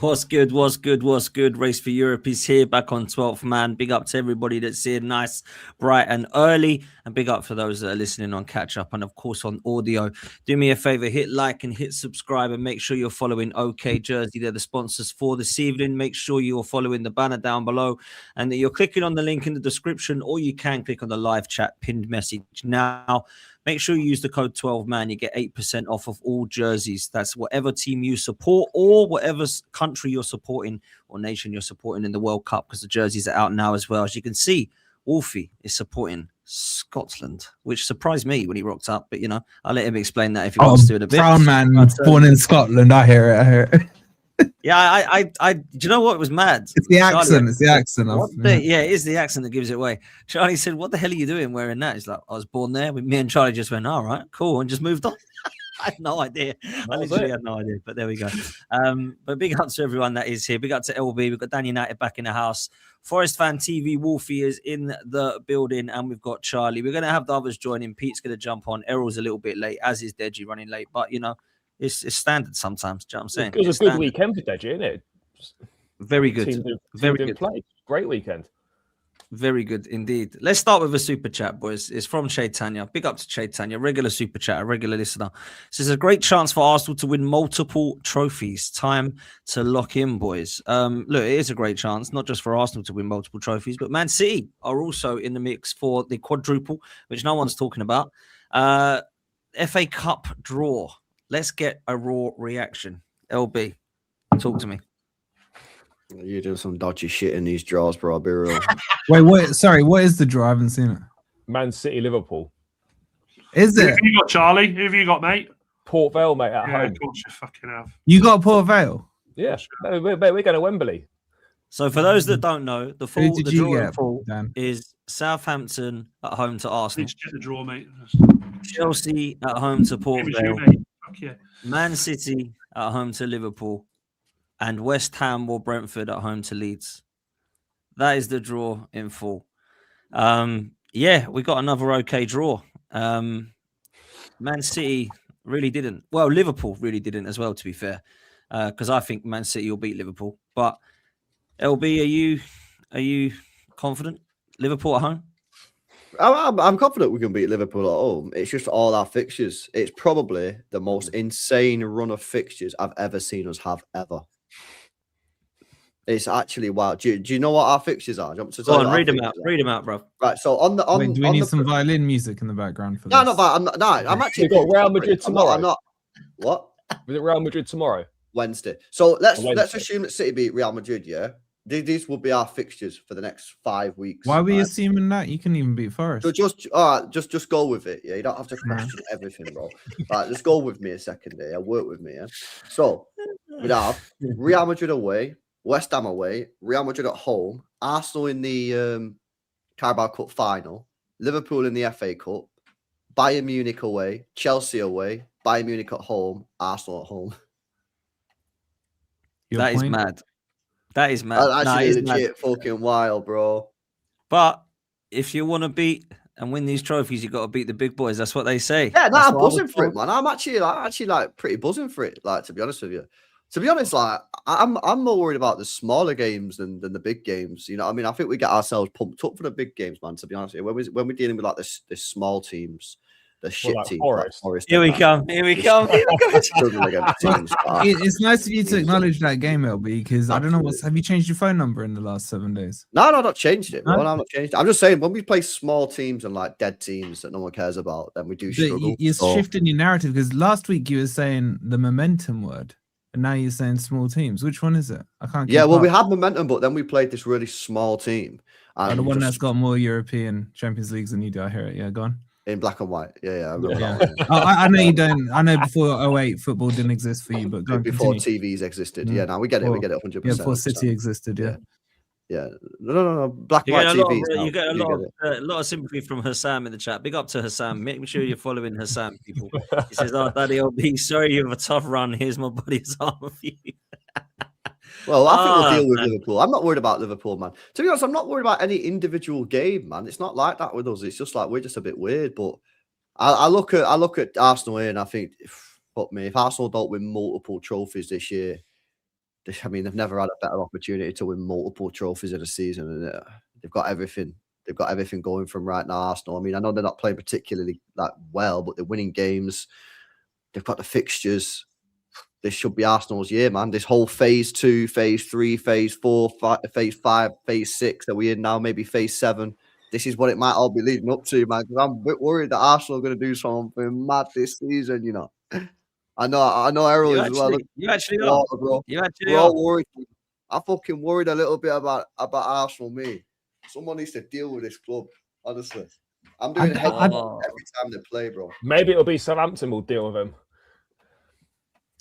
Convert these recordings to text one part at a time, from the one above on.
What's good? What's good? What's good? Race for Europe is here, back on 12th man. Big up to everybody that's here, nice, bright and early. And big up for those that are listening on catch up and of course on audio. Do me a favor, hit like and hit subscribe and make sure you're following OK Jersey. They're the sponsors for this evening. Make sure you're following the banner down below and that you're clicking on the link in the description, or you can click on the live chat pinned message now. Make sure you use the code 12man. You get 8% off of all jerseys. That's whatever team you support or whatever country you're supporting or nation you're supporting in the World Cup, because the jerseys are out now as well. As you can see, Wolfie is supporting Scotland, which surprised me when he rocked up. But, you know, I'll let him explain that if he wants to in a bit. Brown man born in Scotland. I hear it. Yeah, I do you know what was mad? It's the accent. Charlie, it's the accent. Yeah, it is the accent that gives it away. Charlie said, "What the hell are you doing wearing that?" He's like, "I was born there." Me and Charlie just went, "All right, cool," and just moved on. I had no idea. I literally had no idea, but there we go. But big up to everyone that is here. Big up to LB. We've got Dan United back in the house. Forest Fan TV, Wolfie is in the building, and we've got Charlie. We're going to have the others joining. Pete's going to jump on. Errol's a little bit late, as is Deji running late, but you know, it's standard sometimes. Do you know what I'm saying? It was a good weekend for Deji, isn't it? Very good. Very good. Play. Great weekend. Very good indeed. Let's start with a super chat, boys. It's from Chaitanya. Big up to Chaitanya, regular super chat, a regular listener. This is a great chance for Arsenal to win multiple trophies. Time to lock in, boys. Look, it is a great chance, not just for Arsenal to win multiple trophies, but Man City are also in the mix for the quadruple, which no one's talking about. FA Cup draw. Let's get a raw reaction. LB, talk to me. You're doing some dodgy shit in these draws, bro. I'll be real. Wait, what? Sorry, what is the draw? I haven't seen it. Man City, Liverpool. Is it? Who have you got, Charlie? Who have you got, mate? Port Vale, mate, at Yeah, home. of course you fucking have. You got Port Vale? Yeah, no, we're going to Wembley. So for those that don't know, the Who full did the you draw in get, full Dan? is Southampton at home to Arsenal, Let's get the draw, mate. Chelsea at home to Port It was Vale, you, mate. Fuck yeah. Man City at home to Liverpool, and West Ham or Brentford at home to Leeds. That is the draw in full. Yeah, we got another okay draw. Man City really didn't. Well, Liverpool really didn't as well, to be fair, because I think Man City will beat Liverpool. But LB, are you confident? Liverpool at home? I'm confident we can beat Liverpool at home. It's just all our fixtures. It's probably the most insane run of fixtures I've ever seen us have ever. It's actually wild. Do you know what our fixtures are? Go on, read them out. Read them out, bro. Right. So Wait, do we need some violin music in the background for this? No, I'm actually. We've got Real Madrid tomorrow. I'm not. What? Was it Real Madrid tomorrow? Wednesday. So let's Wednesday. assume that City beat Real Madrid. Yeah, these will be our fixtures for the next 5 weeks. Why are we right? assuming that? You can even beat Forest. So just go with it. Yeah, you don't have to question everything, bro. Right, just go with me a second here. Work with me. Yeah. So we'd have Real Madrid away, West Ham away, Real Madrid at home, Arsenal in the Carabao Cup final, Liverpool in the FA Cup, Bayern Munich away, Chelsea away, Bayern Munich at home, Arsenal at home. That is mad. That is mad. That's actually it is legit mad. fucking wild, bro. But if you want to beat and win these trophies, you got to beat the big boys. That's what they say. Yeah, no, That's I'm what I was buzzing for it, told. man. I'm actually like pretty buzzing for it. Like, to be honest with you. To be honest, like I'm more worried about the smaller games than the big games. You know what I mean? I think we get ourselves pumped up for the big games, man. To be honest with you, when we're dealing with like this small teams, the shit like teams. Forest. Like Forest Here we come. Here we come. Here we come. struggling against teams. It's nice of you to acknowledge that game, LB, because I don't know have you changed your phone number in the last 7 days? No, I've not changed it, bro. No? No, I've not changed it. I'm just saying, when we play small teams and like dead teams that no one cares about, then we do struggle. You're So- shifting your narrative because last week you were saying the momentum word, and now you're saying small teams. Which one is it? I can't. Yeah, keep well, up. we had momentum, but then we played this really small team. And the one just that's got more European Champions Leagues than you do. I hear it. Yeah, go on. in black and white. Yeah, I remember Yeah. that one. I know you don't. I know before 08 football didn't exist for you, but go on, Before continue. TVs existed. Mm. Yeah, now we get it. We Before- get it 100%. Yeah, before City existed. Yeah. Yeah. No. Black You and get, white TVs. you get a now. lot of sympathy from Hassam in the chat. Big up to Hassam. Make sure you're following Hassam, people. He says, "Oh, Daddy LB, sorry you have a tough run. Here's my body's arm for you." Well, I think we'll deal with man. Liverpool. I'm not worried about Liverpool, man. To be honest, I'm not worried about any individual game, man. It's not like that with us. It's just like we're just a bit weird. But I look at Arsenal here and I think, fuck me, if Arsenal don't win multiple trophies this year, I mean, they've never had a better opportunity to win multiple trophies in a season, and they've got everything. They've got everything going from right now. Arsenal. I mean, I know they're not playing particularly well, but they're winning games. They've got the fixtures. This should be Arsenal's year, man. This whole phase 2, phase 3, phase 4, phase 5, phase 6 that we're in now, maybe phase 7. This is what it might all be leading up to, man. Because I'm a bit worried that Arsenal are going to do something mad this season, you know. I know Errol as well. You actually are. Bro. You actually We're are. all worried. I'm fucking worried a little bit about Arsenal, me. Someone needs to deal with this club, honestly. I'm doing it every time they play, bro. Maybe it'll be Southampton will deal with them.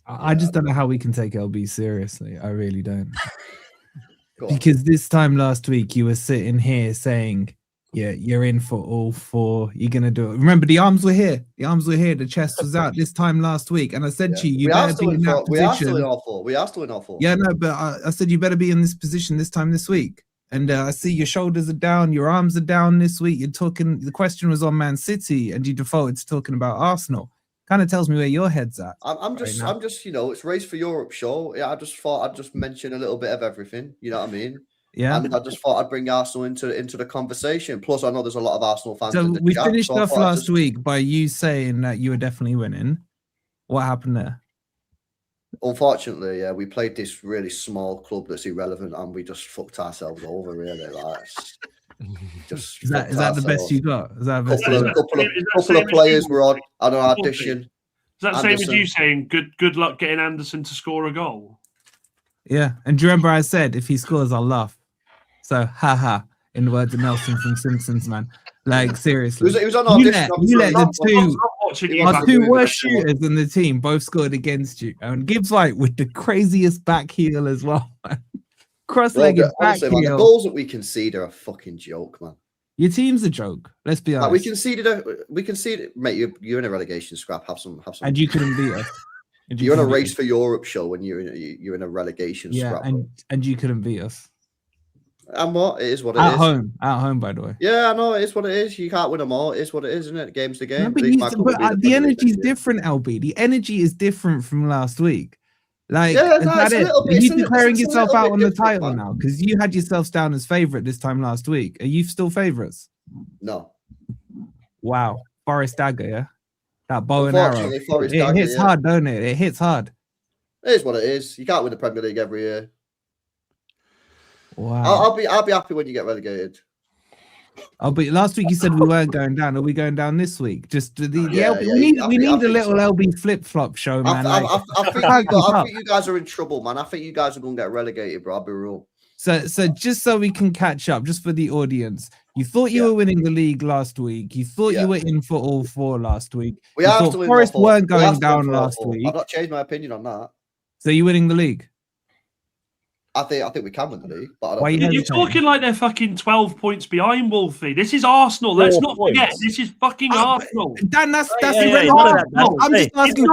I just don't know how we can take LB seriously. I really don't. Because this time last week, you were sitting here saying, yeah, you're in for all 4. You're going to do it. Remember, the arms were here. The arms were here. The chest was out this time last week. And I said to you, you better be in that position. We are still in all 4. We are still in all 4. Yeah, no, but I said you better be in this position this time this week. And I see your shoulders are down, your arms are down this week. You're talking, the question was on Man City, and you defaulted to talking about Arsenal. Kind of tells me where your head's at. I'm just, you know, it's Race for Europe show. Yeah, I just thought I'd just mention a little bit of everything. You know what I mean? Yeah. And I just thought I'd bring Arsenal into the conversation. Plus, I know there's a lot of Arsenal fans. So we chat, finished so off last week by you saying that you were definitely winning. What happened there? Unfortunately, yeah, we played this really small club that's irrelevant, and we just fucked ourselves over. Really, like, just is that the best you got? Is that the best? Couple of players were on an audition. Is that the same as you saying good luck getting Anderson to score a goal? Yeah, and do you remember I said if he scores, I'll laugh. So, haha, in the words of Nelson from Simpsons, man. Like, seriously. It was on audition. You let the two worst shooters in the team both scored against you. And Gibbs White with the craziest back heel as well. Cross-legged back heel. Man, the goals that we concede are a fucking joke, man. Your team's a joke. Let's be honest. We conceded. Mate, you're in a relegation scrap. Have some. And you couldn't beat us. You're on a Race for Europe show when you're in a relegation scrap. and you couldn't beat us. And what? It is what it is. At home, by the way. Yeah, I know. It is what it is. You can't win them all. It is what it is, isn't it? Game's the game. No, but the energy is different, LB. The energy is different from last week. Like, yeah, are you declaring yourself out on the title now? Because you had yourselves down as favourite this time last week. Are you still favourites? No. Wow. Forest Dagger, yeah? That bow and arrow. It hits hard, don't it? It hits hard. It is what it is. You can't win the Premier League every year. Wow. I'll be happy when you get relegated. Oh, but last week you said we weren't going down. Are we going down this week? Just the LB. We need a little LB flip flop show, man. I think you guys are in trouble, man. I think you guys are going to get relegated, bro. I'll be real. So just so we can catch up, just for the audience, you thought you were winning the league last week. You thought you were in for all 4 last week. We are still in Forest weren't going down last week. I've not changed my opinion on that. So you're winning the league? I think we can win the league, but you're talking like they're fucking 12 points behind, Wolfie. This is Arsenal. Let's not forget. This is fucking Arsenal. Dan, that's irrelevant. I'm just asking.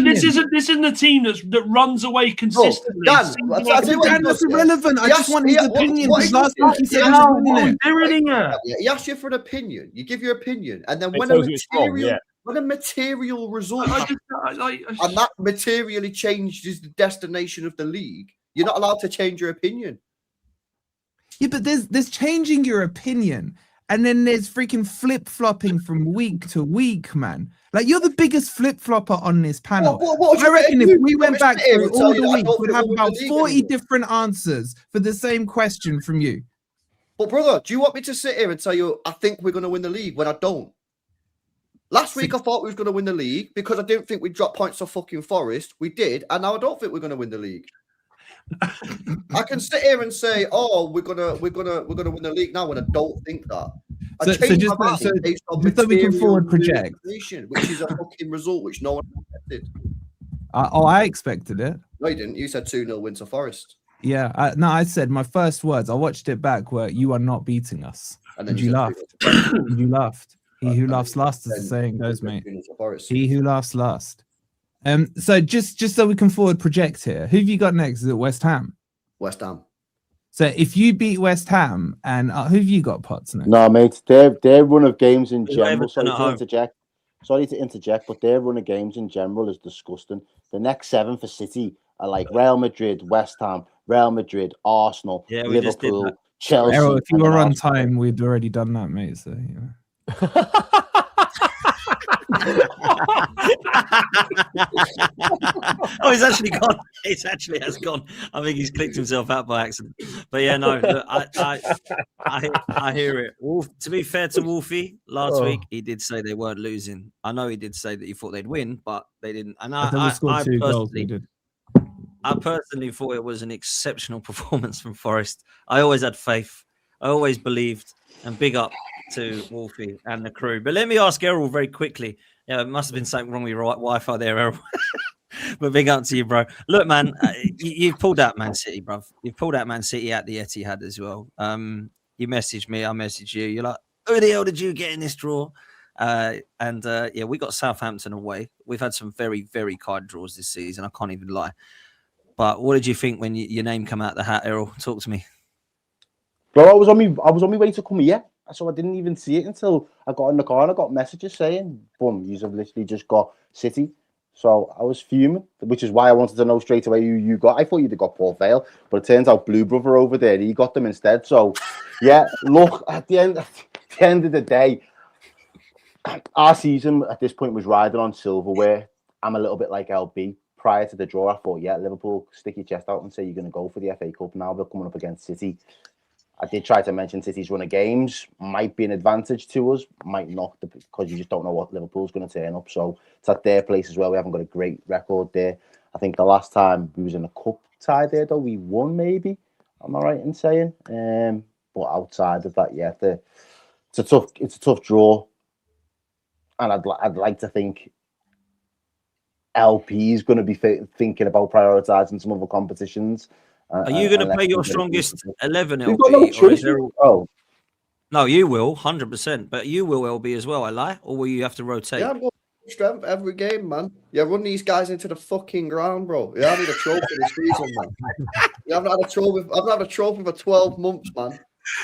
This isn't a team that runs away consistently. Dan, that's irrelevant. I just want his opinion. Because last week he said they're winning it. He asked you for an opinion. You give your opinion, and then when a material result happens, and that materially changes the destination of the league, you're not allowed to change your opinion. Yeah, but there's changing your opinion, and then there's freaking flip-flopping from week to week, man. Like, you're the biggest flip-flopper on this panel. I reckon if we went back through all the weeks, we'd have about 40 different answers for the same question from you. But, brother, do you want me to sit here and tell you I think we're going to win the league when I don't? Last week, I thought we was going to win the league because I didn't think we'd drop points off fucking Forest. We did, and now I don't think we're going to win the league. I can sit here and say, "Oh, we're gonna win the league now," when I don't think that. I changed my mind based on just so we can forward project, which is a fucking result which no one expected. I expected it. No, you didn't. You said 2-0 win to Forest. Yeah, I said my first words. I watched it back. Were "You are not beating us," and then you laughed. You laughed. He who laughs last, as the saying goes, mate. He who laughs last. So just so we can forward project here, who have you got next? Is it West Ham? West Ham. So if you beat West Ham, and who have you got, Potts, next? No, mate, their run of games in general. Sorry to interject, but their run of games in general is disgusting. The next 7 for City are like Real Madrid, West Ham, Real Madrid, Arsenal, Yeah, we just did Liverpool, that. Chelsea. Errol, if you and were then on Arsenal. time, we'd already done that, mate. So, you know. Oh, he's actually gone. He's actually has gone. I think he's clicked himself out by accident. But yeah, no, look, I hear it. To be fair to Wolfie, last week he did say they weren't losing. I know he did say that he thought they'd win, but they didn't. And scored 2 goals. We did. I personally thought it was an exceptional performance from Forest. I always had faith. I always believed. And big up to Wolfie and the crew. But let me ask Errol very quickly. Yeah, it must have been something wrong with your Wi-Fi there, Errol. But big up to you, bro. Look, man, you've pulled out Man City, bro. You've pulled out Man City at the Etihad as well. You messaged me, I messaged you. You're like, who the hell did you get in this draw? Yeah, we got Southampton away. We've had some very, very kind draws this season. I can't even lie. But what did you think when your name came out the hat, Errol? Talk to me. Bro, I was on my way to come here, so I didn't even see it until I got in the car and I got messages saying, boom, you've literally just got City. So I was fuming, which is why I wanted to know straight away who you got. I thought you'd have got Paul Vale, but it turns out Blue Brother over there, he got them instead. So, yeah, look, at the end of the day, our season at this point was riding on silverware. I'm a little bit like LB. Prior to the draw, I thought, yeah, Liverpool, stick your chest out and say you're going to go for the FA Cup. Now they're coming up against City. I did try to mention City's run of games might be an advantage to us, might not, because you just don't know what Liverpool's going to turn up. So it's at their place as well. We haven't got a great record there. I think the last time we was in a cup tie there, though, we won maybe. Am I right in saying? But outside of that, yeah, it's a tough draw, and I'd like to think LP is going to be thinking about prioritising some other competitions. Are you going to play your strongest 11, We've LB? got no choice. No, you will, 100%. But you will, LB, as well, I lie? Or will you have to rotate? Yeah, I'm going strength every game, man. You run these guys into the fucking ground, bro. You haven't had a trophy this season, man. You haven't had a trophy. I've not had a trophy for 12 months, man.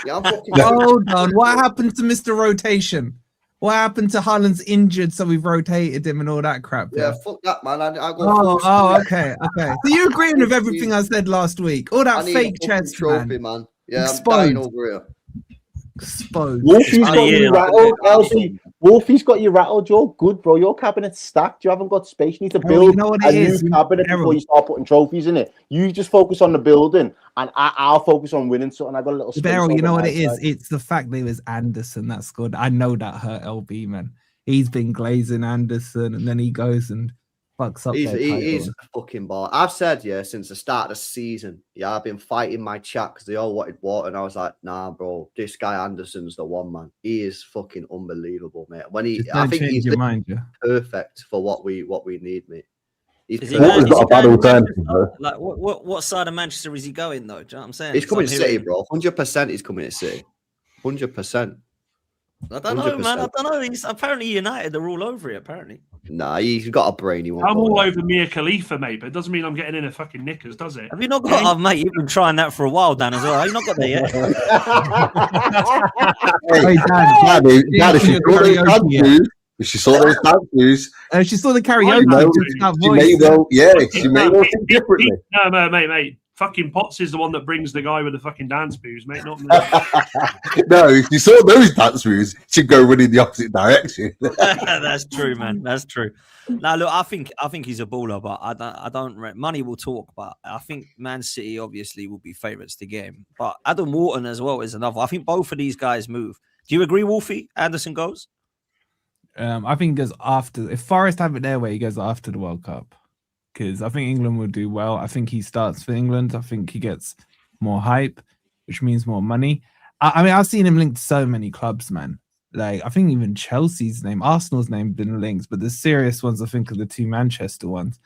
Yeah, I'm fucking. Hold on. What happened to Mr. Rotation? What happened to Haaland's injured, so we've rotated him and all that crap? Yeah, fuck that, man. I go. Okay. So you're agreeing with everything I said last week? All that fake chest, trophy, man. Yeah, Exposed. I'm dying over here. Exposed. Wolfie's got you rattled, LP. Wolfie's got you rattled. You're good, bro. Your cabinet's stacked. You haven't got space. You need to build a new cabinet before you start putting trophies in it. You just focus on the building, and I'll focus on winning. So, and I got a little space. Beryl, you know what it is? It's the fact that it was Anderson that scored. I know that hurt LB, man. He's been glazing Anderson, and then he goes and fucks up. He's a fucking ball. I've said, since the start of the season, I've been fighting my chat because they all wanted water, and I was like, nah, bro, this guy Anderson's the one, man. He is fucking unbelievable, mate. I think he's perfect for what we need, mate. He's got a bad alternative, like what side of Manchester is he going though? Do you know what I'm saying? He's coming to City, bro. 100% he's coming to City. 100%. I don't know, man. I don't know. He's apparently United are all over it. Apparently, nah, he's got a brain. I'm all over Mia Khalifa, mate, but it doesn't mean I'm getting in a fucking knickers, does it? Have you not got? Oh, mate, you've been trying that for a while, Dan, as well. Have you not got there yet? Hey, Dan, if she saw those tattoos, she saw the karaoke. She may well think differently. No, mate. Fucking Potts is the one that brings the guy with the fucking dance moves, mate. Not me. No, if you saw those dance moves, she'd go running the opposite direction. That's true, man. That's true. Now, look, I think he's a baller, but I don't. Money will talk, but I think Man City obviously will be favourites to get him. But Adam Wharton as well is another. I think both of these guys move. Do you agree, Wolfie? Anderson goes. I think he goes after. If Forest have it their way, he goes after the World Cup. Because I think England will do well. I think he starts for England. I think he gets more hype, which means more money. I mean, I've seen him linked to so many clubs, man. Like, I think even Chelsea's name, Arsenal's name been linked, but the serious ones, I think, are the 2 Manchester ones.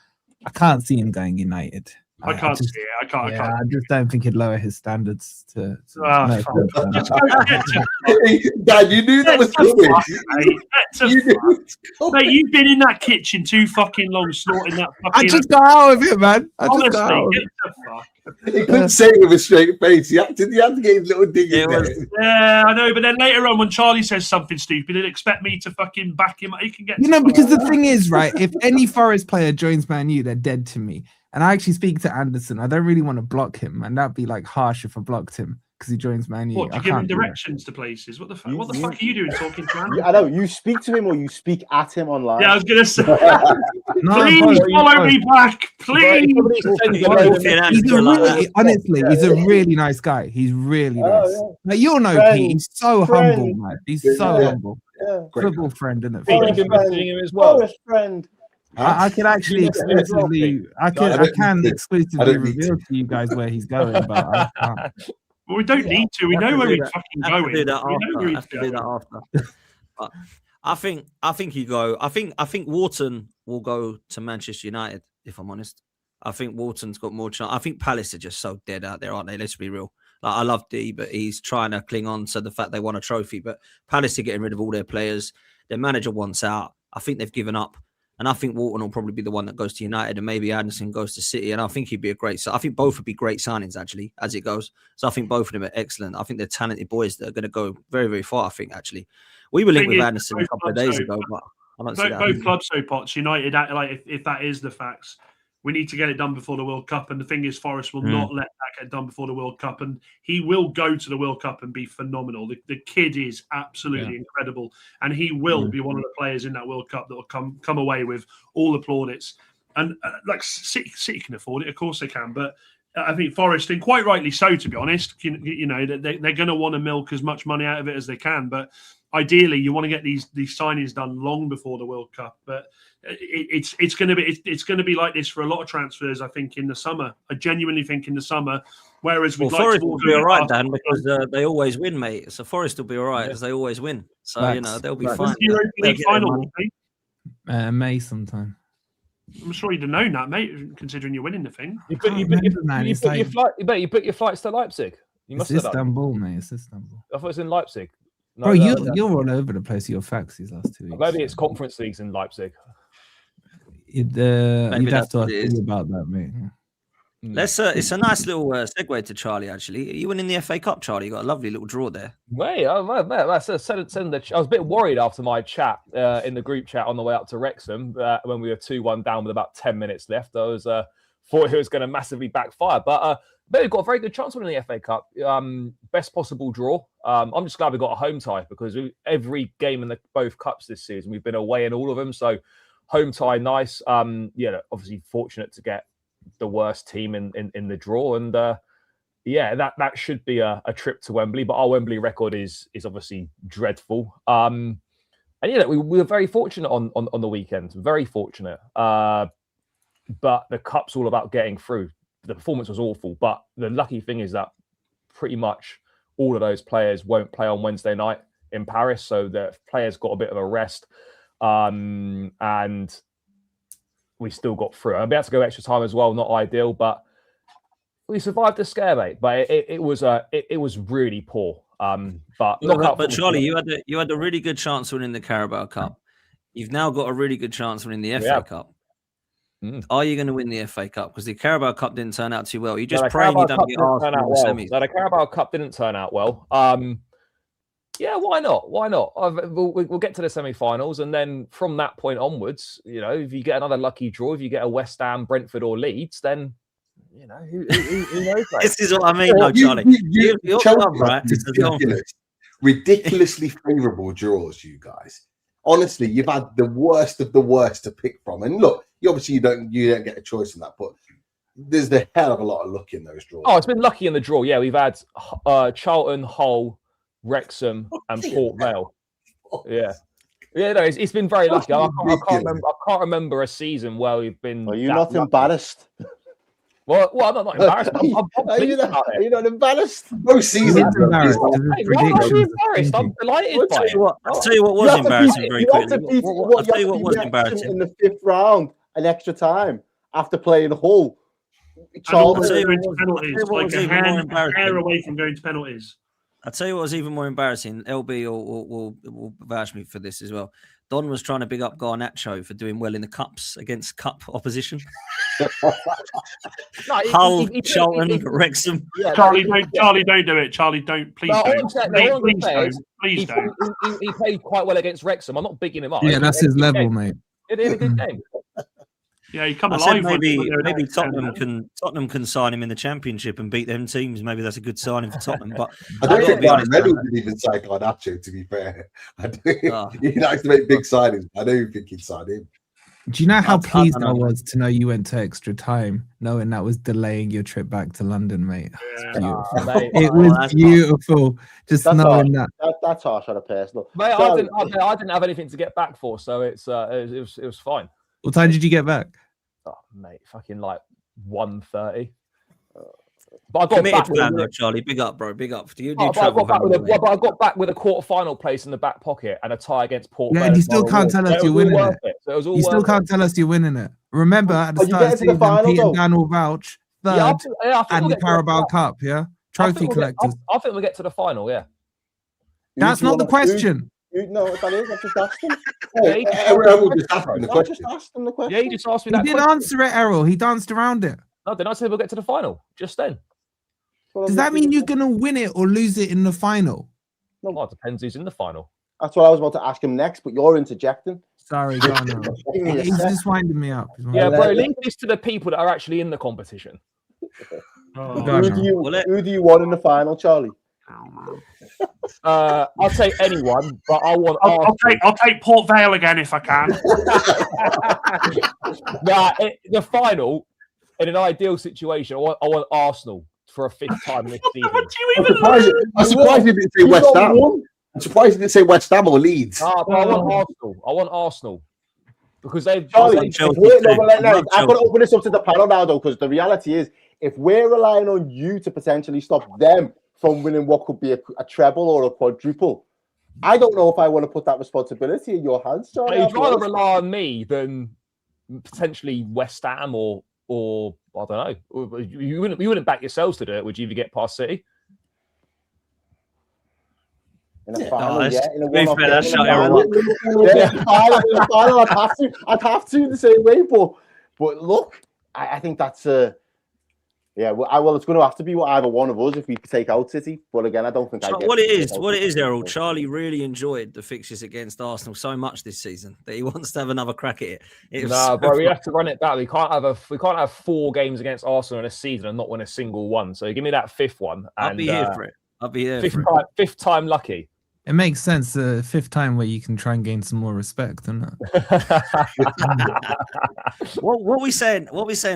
I can't see him going United. I can't see it. I can't. I just don't think he'd lower his standards to Dad, you knew that was coming. Mate, you've been in that kitchen too fucking long, snorting that fucking. I just got out of it, man. Honestly, get the fuck. He couldn't say it with a straight face. He had to get his little dig in there. Yeah, I know. But then later on, when Charlie says something stupid, he'd expect me to fucking back him. He can get. Because the thing is, right? If any Forest player joins Man U, they're dead to me. And I actually speak to Anderson. I don't really want to block him, and that'd be like harsh if I blocked him because he joins Man U. What, do you give him directions to places? What the fuck? What the fuck are you doing talking to Anderson? I know you speak to him or you speak at him online. Yeah, I was gonna say. No, Please follow me back, please. Honestly, he's a really nice guy. He's really nice. Yeah. Like, you'll know Friend. Pete. He's so humble, man. He's so Yeah. humble. Yeah. Football friend, isn't it? Pete, Forest you've been friend. messaging him as well. Forest friend. I could actually exclusively, I can exclusively reveal to you guys where he's going, but I can't. Well, we don't need to. We know where he's fucking going. Do that We know where he's after. Do going. that after. But I think you go. I think Wharton will go to Manchester United. If I'm honest, I think Wharton's got more chance. I think Palace are just so dead out there, aren't they? Let's be real. Like, I love D, but he's trying to cling on to the fact they won a trophy. But Palace are getting rid of all their players. Their manager wants out. I think they've given up. And I think Wharton will probably be the one that goes to United, and maybe Anderson goes to City. And I think he'd be a great. So I think both would be great signings, actually, as it goes. So I think both of them are excellent. I think they're talented boys that are going to go very, very far. I think actually, we were linked with Anderson a couple of days ago, but I don't see that. Both clubs so pots. United, like if that is the facts, we need to get it done before the World Cup. And the thing is, Forest will not let that get done before the World Cup. And he will go to the World Cup and be phenomenal. The kid is absolutely incredible. And he will be one of the players in that World Cup that will come away with all the plaudits. And like City can afford it. Of course they can. But I think Forest, and quite rightly so, to be honest, you know, they're going to want to milk as much money out of it as they can. But ideally, you want to get these signings done long before the World Cup. But it's going to be like this for a lot of transfers. I think in the summer. I genuinely think in the summer. Whereas Forest will be all right, Dan, because they always win, mate. So Forest will be all right because they always win. So you know they'll be fine. Europa League final, May sometime. I'm sure you'd have known that, mate. Considering you're winning the thing. You put your flights to Leipzig. You must it's Istanbul, mate. It's Istanbul. I thought it was in Leipzig. No, bro, you're all over the place. Your facts these last 2 weeks. Maybe it's conference leagues in Leipzig. You'd have to ask about that, mate. Let's. It's a nice little segue to Charlie. Actually, you went in the FA Cup, Charlie. You got a lovely little draw there. Mate, I was a bit worried after my chat in the group chat on the way up to Wrexham when we were 2-1 down with about 10 minutes left. I was thought it was going to massively backfire, but we've got a very good chance of winning the FA Cup. Best possible draw. I'm just glad we got a home tie because every game in both cups this season we've been away in all of them. So home tie, nice. Obviously fortunate to get the worst team in the draw, and that should be a trip to Wembley. But our Wembley record is obviously dreadful. We were very fortunate on the weekend. Very fortunate. But the cup's all about getting through. The performance was awful, but the lucky thing is that pretty much all of those players won't play on Wednesday night in Paris, so the players got a bit of a rest, and we still got through. I'd be able to go extra time as well, not ideal, but we survived the scare, mate. But it was really poor. But Charlie, you had a really good chance of winning the Carabao Cup. You've now got a really good chance of winning the FA Cup. Are you going to win the FA Cup? Because the Carabao Cup didn't turn out too well. You just praying you don't get Arsenal in the semis. No, the Carabao Cup didn't turn out well. Yeah, why not? Why not? We'll get to the semi-finals, and then from that point onwards, you know, if you get another lucky draw, if you get a West Ham, Brentford, or Leeds, then you know who knows. This is what I mean, Charlie. You're right. Ridiculously favourable draws, you guys. Honestly, you've had the worst of the worst to pick from, and look, you don't get a choice in that, but there's the hell of a lot of luck in those draws. Oh, it's been lucky in the draw. Yeah, we've had Charlton, Hull, Wrexham, and Port Vale. Yeah, no, it's been very lucky. I can't remember a season where we've been. Are you not embarrassed? Well, I'm not embarrassed. Are you not embarrassed? No season. I'm embarrassed. I'm delighted by it. I'll tell you what was embarrassing very quickly. I'll tell you what was embarrassing in the 5th round, an extra time after playing Hull. Charlton going to penalties, like a hair away from going to penalties. I'll tell you what was even more embarrassing. LB will vouch me for this as well. Don was trying to big up Garnacho for doing well in the cups against cup opposition. Hull, Charlton, Wrexham. Yeah, Charlie, don't do it. Charlie, don't. Please don't. Please don't. He played quite well against Wrexham. I'm not bigging him up. Yeah, that's his level, mate. It is a good game. Yeah, he come I alive. said maybe Tottenham can sign him in the Championship and beat them teams. Maybe that's a good signing for Tottenham. But I don't think Renault didn't even sign Garnacho, to be fair. He likes to make big signings. I don't think he'd sign him. Do you know how pleased I was to know you went to extra time, knowing that was delaying your trip back to London, mate? It was beautiful. Just knowing that. That's harsh on a personal. Mate, I didn't have anything to get back for, so it was fine. What time did you get back? Oh, mate, fucking like 1:30. But I got committed back plan though, Charlie. Big up, bro. Big up. Do you but I got back with a quarter-final place in the back pocket and a tie against Port. Yeah, and you still can't tell us you're winning it. You still can't tell us you're winning it. Remember, at the start of the season, Pete and Dan will vouch third and the Carabao Cup, yeah? Trophy collectors. I think we'll get to the final, yeah. That's not the question. No, that is. I've just asked him. Everyone just asked him the question. Yeah, you just asked me that. He didn't answer it, Errol. He danced around it. No, then I said we'll get to the final just then. Does that mean you're going to win it or lose it in the final? No, well, it depends who's in the final. That's what I was about to ask him next, but you're interjecting. Sorry, he's just winding me up. Yeah, bro, leave this to the people that are actually in the competition. Who do you want in the final, Charlie? I'll take anyone, but I'll take Port Vale again if I can. The final, in an ideal situation, I want Arsenal for a 5th time this season. I'm surprised you didn't say West Ham. I'm surprised you didn't say West Ham or Leeds. I want Arsenal. Because they've... Charlie, I could open this up to the panel now, though, because the reality is, if we're relying on you to potentially stop them from winning what could be a treble or a quadruple, I don't know if I want to put that responsibility in your hands, Charlie. You'd rather rely on me than potentially West Ham or I don't know. You wouldn't back yourselves to do it, would you, if you get past City? In a final, in a one-off game. I'd have to the same way, but look, I think that's well, it's going to have to be either one of us if we take out City. But again, I don't think what it is, Errol. Charlie really enjoyed the fixtures against Arsenal so much this season that he wants to have another crack at it. Bro, we have to run it back. We can't have 4 games against Arsenal in a season and not win a single one. So give me that 5th one. I'll be here for it. I'll be there. 5th time lucky. It makes sense. The 5th time where you can try and gain some more respect, doesn't it? What we saying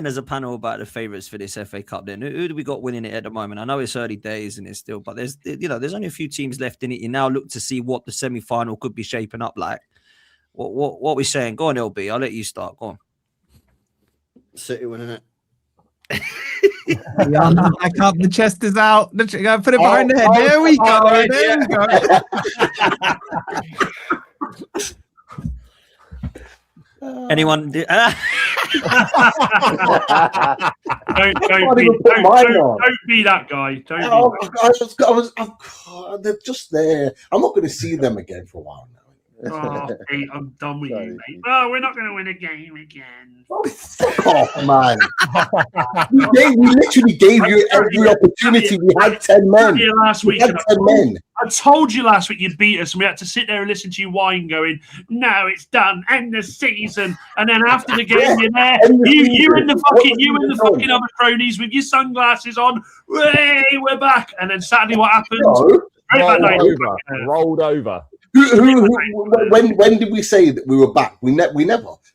as a panel about the favourites for this FA Cup? Then who do we got winning it at the moment? I know it's early days and it's still, but there's only a few teams left in it. You now look to see what the semi-final could be shaping up like. What we saying? Go on, LB. I'll let you start. Go on. City winning it. Back up, the chest is out. Put it behind the head. There we go. Anyone? Don't be that guy. They're just there. I'm not going to see them again for a while now. Hey, I'm done with you, mate. Oh, we're not going to win a game again. Oh, fuck off, man. we literally gave you every opportunity. We had 10 men. Last week, we had 10 men. I told you last week you'd beat us, and we had to sit there and listen to you whine, going, "No, it's done. End the season." And then after the game, you're there. You and the fucking other cronies with your sunglasses on. Hey, we're back. And then Saturday, what happened? Rolled over. When did we say that we were back? We never.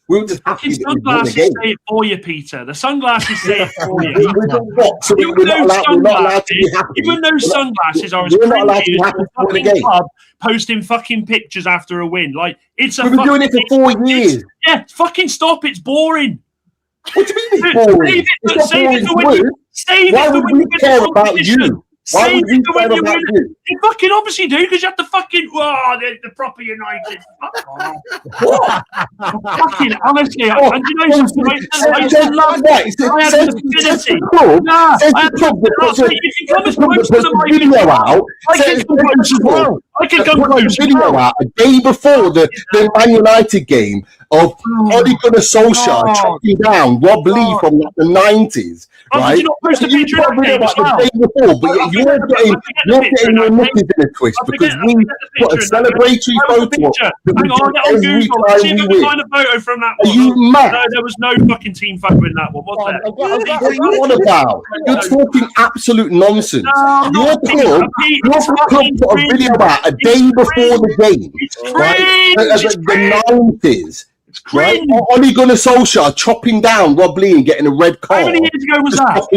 We were just happy. The sunglasses say it for you, Peter. The sunglasses say it for you. Even those sunglasses are as cringy as a fucking club posting fucking pictures after a win. Like it's a. We've been doing it for 4 years. Yeah, fucking stop! It's boring. What do you mean it's boring? Why would we care about you? Why would we care about you? You fucking obviously do because you have to fucking the proper United. Fuck off. What? Fucking honestly, and you know something? I used to love that. I had an affinity. You can come as close to the video out. I can come close to video out a day before the Man United game of Ole Gunnar Solskjaer tracking down Rob Lee from the 90s. Did you not post a picture of the game as well? The day before, but you're getting your knickers in a twist because we put a celebratory photo up that we do every time we win. Find a photo from that one. Are you mad? No, there was no fucking team photo in that one. What's that? What are you on about? You're talking absolute nonsense. Your club put a video out a day before the game. Right? The 90s. Right? Ole Gunnar Solskjaer chopping down Rob Lee and getting a red card. How many years ago was that?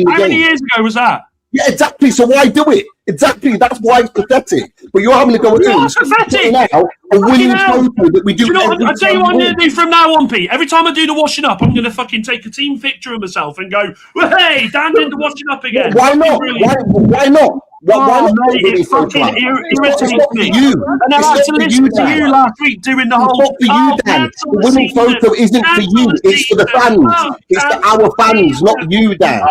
How many years ago was that? Yeah, exactly. So why do it? Exactly. That's why it's pathetic. But you're having to go in What's pathetic? now a winning photo that we do. I'll tell you what I'm going to do from now on, Pete. Every time I do the washing up, I'm going to fucking take a team picture of myself and go, well, hey, Dan did the washing up again. Why not? Why not? It fucking irritates me. And I had to listen to you last week doing the whole. Not for you, Dan. The winning photo isn't for you. It's for the fans. It's for our fans, not you, Dan.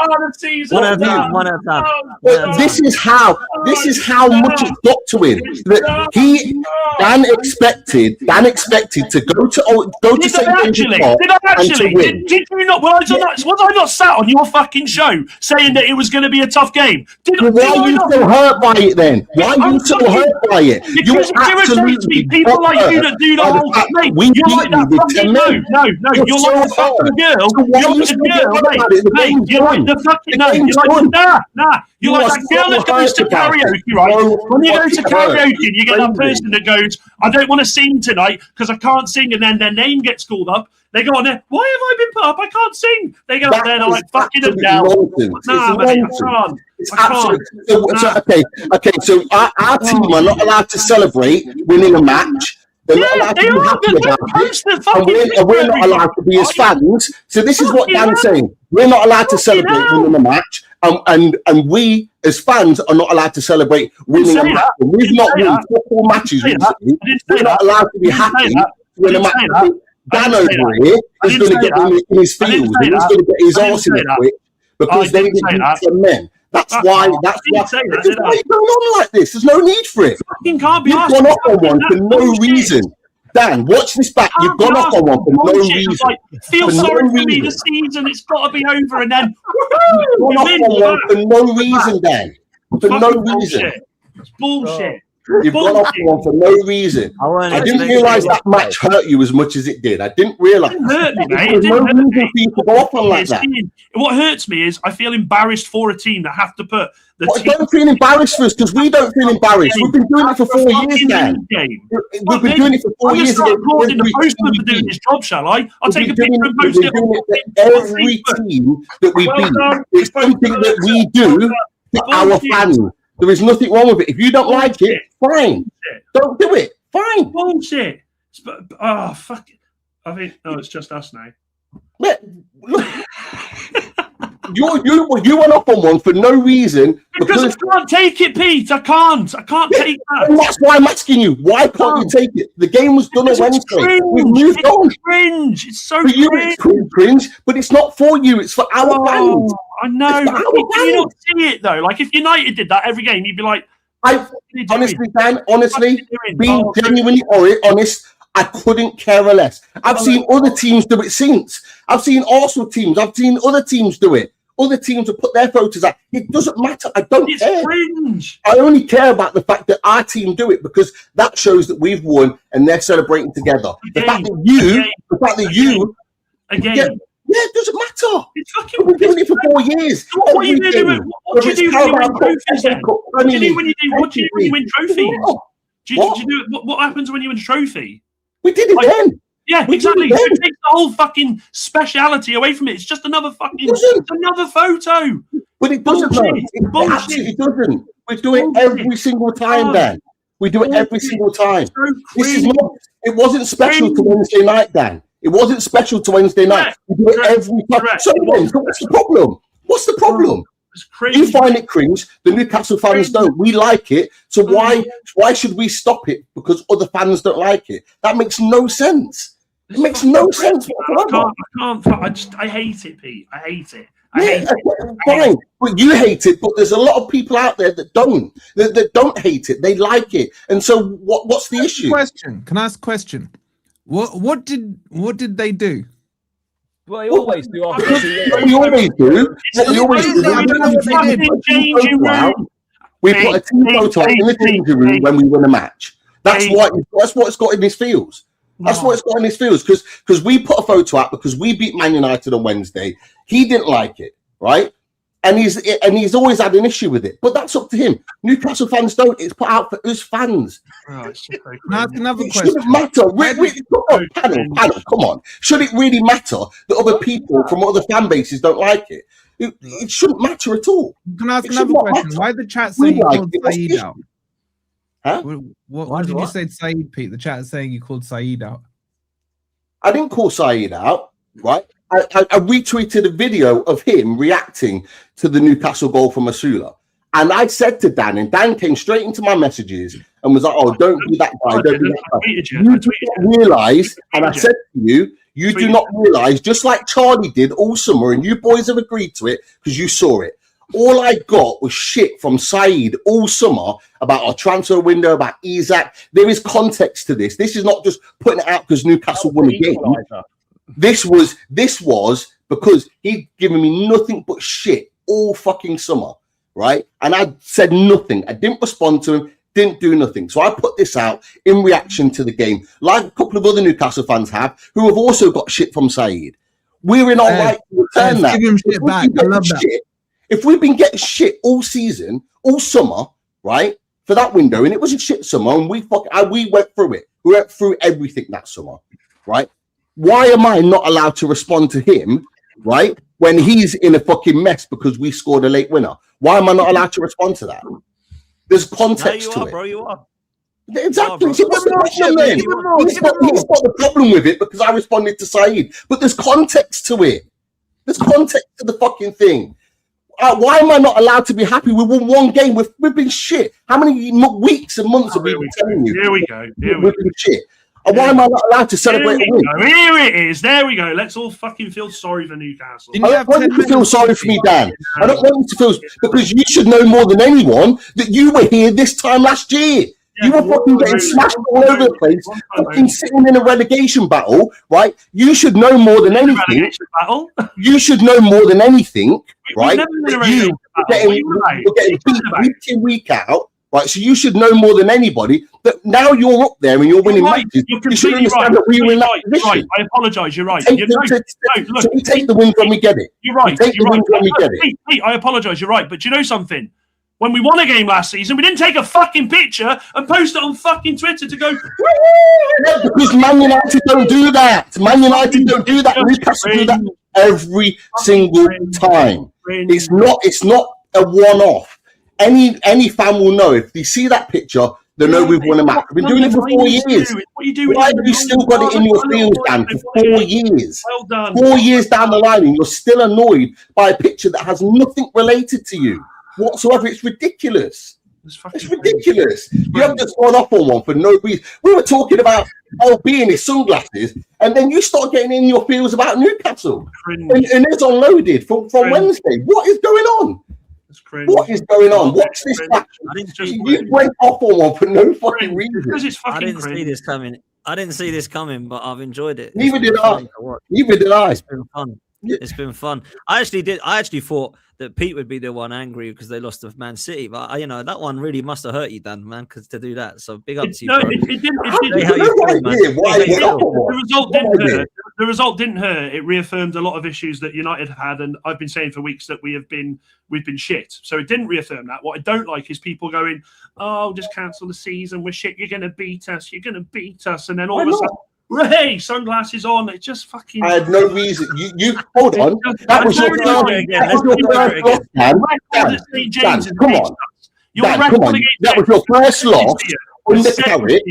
One of them. This is how much it got to him. That Dan expected to go to St. James's Park and to win. Did you not? Was I not sat on your fucking show saying that it was going to be a tough game? Why are you so hurt by it then? Why are you so hurt by it? Because it irritates me. People like you that do the whole thing. You're like that fucking no. You're like the fucking girl. You're like the girl, mate. You're like the fucking no. You're like nah. You're like that girl that goes to karaoke, right? When you go to karaoke, you get that person that goes, I don't want to sing tonight because I can't sing, and then their name gets called up. They go on there, why have I been put up? I can't sing. They go up there and I'm like, fucking them down. Nah, mate, I can't. It's absolutely okay. So our team are not allowed to celebrate winning a match. They're not allowed to be happy about it. And we're not allowed to be as fans. So this is what Dan's saying. We're not allowed to celebrate winning a match. And we, as fans, are not allowed to celebrate winning a match. We've not won football matches recently. We're not allowed to be happy to win a match. Dan over here is going to get in his feels. He's going to get his arse in it quick because they didn't beat some men. That's why you're going on like this. There's no need for it. You've gone off on one for no reason. Dan, watch this back. You've gone off on one for no reason. Feel sorry for me this season. It's got to be over. And then you've gone off on one for no reason, Dan. For no reason. It's bullshit. You've gone off one for no reason. I didn't realise that match hurt you as much as it did. I didn't realise. It hurt me, mate. There's no reason for you to go off on like that. What hurts me is I feel embarrassed for a team that have to put the team. Don't feel embarrassed for us because we don't feel embarrassed. We've been doing it for 4 years now. We've been doing it for 4 years. I'm going to start the postman for doing this job, shall I? I'll take a picture and post it on every team that we beat. It's something that we do for our fans. There is nothing wrong with it. If you don't like it, fine. Don't do it. Fine. Bullshit. Oh, fuck it. I think, it's just us now. Look, you went up on one for no reason. Because I can't take it, Pete. I can't take that. And that's why I'm asking you. Why can't you take it? The game was done on Wednesday. We've moved on. Cringe. It's so for you, it's cringe, but it's not for you. It's for our fans. I know. You don't see it though. Like if United did that every game, you'd be like, honestly, Dan. Honestly, being genuinely honest, I couldn't care less. I've seen other teams do it since. I've seen Arsenal teams. I've seen other teams do it. Other teams have put their photos out. It doesn't matter. I don't care. Cringe. I only care about the fact that our team do it because that shows that we've won and they're celebrating together. The fact that you, again. Yeah, it doesn't matter. It's fucking. We've been doing it for 4 years. What do you do when you win trophies? What do you do when you win trophies? What happens when you win a trophy? We did it then. Yeah, exactly. So it takes the whole fucking speciality away from it. It's just another fucking another photo. But it doesn't. It absolutely doesn't. We do it every single time, Dan. We do it every single time. This is not. It wasn't special to Wednesday night, Dan. It wasn't special to Wednesday night. We do it every time. So what's the problem? What's the problem? You find it cringe. The Newcastle fans don't. We like it. So why should we stop it because other fans don't like it? That makes no sense. It makes no sense. I can't. I hate it, Pete. I hate it. Fine, but you hate it. But there's a lot of people out there that don't. That don't hate it. They like it. And so, what's the issue? Can I ask a question? What did they do? Well, they always do. We always do. We put a team photo up in the changing room when we win a match. That's what it's got in his feels. That's what it's got in his feels because we put a photo out because we beat Man United on Wednesday. He didn't like it, right? And he's always had an issue with it. But that's up to him. Newcastle fans don't. It's put out for us fans. That's another it question. shouldn't matter. Panel, come on. Should it really matter that other people from other fan bases don't like it? It shouldn't matter at all. Can I ask another question? Why the chat saying you called Saeed out? Huh? What did you say to Saeed, Pete? The chat is saying you called Saeed out. I didn't call Saeed out, right? I retweeted a video of him reacting to the Newcastle goal from Asula. And I said to Dan, and Dan came straight into my messages and was like, oh, don't do that guy, don't do that guy. You do not realise, and I said to you, you do not realise, just like Charlie did all summer, and you boys have agreed to it because you saw it. All I got was shit from Saeed all summer about our transfer window, about Isaac. There is context to this. This is not just putting it out because Newcastle won a game. This was because he'd given me nothing but shit all fucking summer, right? And I said nothing. I didn't respond to him, didn't do nothing. So I put this out in reaction to the game, like a couple of other Newcastle fans have, who have also got shit from Saeed. We're in our right to return that. Give him shit back. I love that. If we've been getting shit all season, all summer, right, for that window, and it was a shit summer, and we went through it. We went through everything that summer, right? Why am I not allowed to respond to him, right, when he's in a fucking mess because we scored a late winner? Why am I not allowed to respond to that? There's context to it. Bro, you are. Exactly. What's the problem then? He's got the problem with it because I responded to Saeed. But there's context to it. There's context to the fucking thing. Why am I not allowed to be happy? We won one game. We've been shit. How many weeks and months have we been telling you? Here we go. We've been shit. And why am I not allowed to celebrate a win? Here it is. There we go. Let's all fucking feel sorry for Newcastle. I don't want you to feel sorry for me, Dan. I don't want you to feel because you should know more than anyone that you were here this time last year. You were fucking getting smashed all over the place, fucking sitting in a relegation battle, right? You should know more than anything. You should know more than anything, right? You're getting beat week in, week out, right? So you should know more than anybody that now you're up there and you're winning matches. You should understand that we were in that position. I apologise. You're right. So we take the win when we get it. You're right. Take the win when we get it. Pete, I apologise. You're right. But you know something? When we won a game last season, we didn't take a fucking picture and post it on fucking Twitter to go. Yeah, because Man United don't do that. Man United don't do that. Newcastle do that every single time. It's not a one-off. Any fan will know if they see that picture, they know we've won a match. We've been doing it for 4 years. Why have you still got it in your feels, Dan, for 4 years? Well done. 4 years down the line, and you're still annoyed by a picture that has nothing related to you whatsoever. It's ridiculous. It's ridiculous. You haven't just gone off on one for no reason. We were talking about LB and his sunglasses, and then you start getting in your feels about Newcastle. And it's unloaded from Wednesday. What is going on? What is going on? What's this? You went off on one for no fucking reason. I didn't see this coming. But I've enjoyed it. Neither did I. It's been fun. It's been fun. I actually thought that Pete would be the one angry because they lost to Man City, but that one really must have hurt you, Dan, man, because to do that. So big up to you. No, it didn't. The result didn't hurt. It reaffirmed a lot of issues that United have had, and I've been saying for weeks that we've been shit. So it didn't reaffirm that. What I don't like is people going, "Oh, just cancel the season. We're shit. You're going to beat us. You're going to beat us," and then all of a sudden. Ray, sunglasses on. It just fucking. I had no reason. You hold on. That was your first loss, Dan. Come on. That was your first loss on the carrot,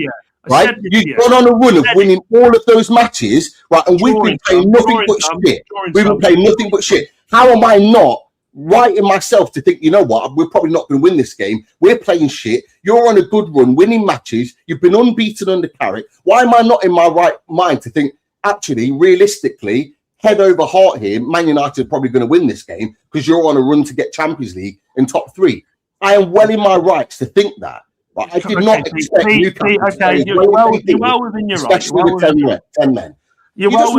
right? You've gone on a run of winning all of those matches, right? And we've been playing nothing but shit. We've been playing nothing but shit. How am I not right in myself to think, you know what, we're probably not going to win this game. We're playing shit. You're on a good run, winning matches. You've been unbeaten under Carrick. Why am I not in my right mind to think, actually, realistically, head over heart here, Man United are probably going to win this game because you're on a run to get Champions League in top 3. I am well in my rights to think that. But I did not expect Newcastle. You're well within your rights. Especially with 10 men. You're just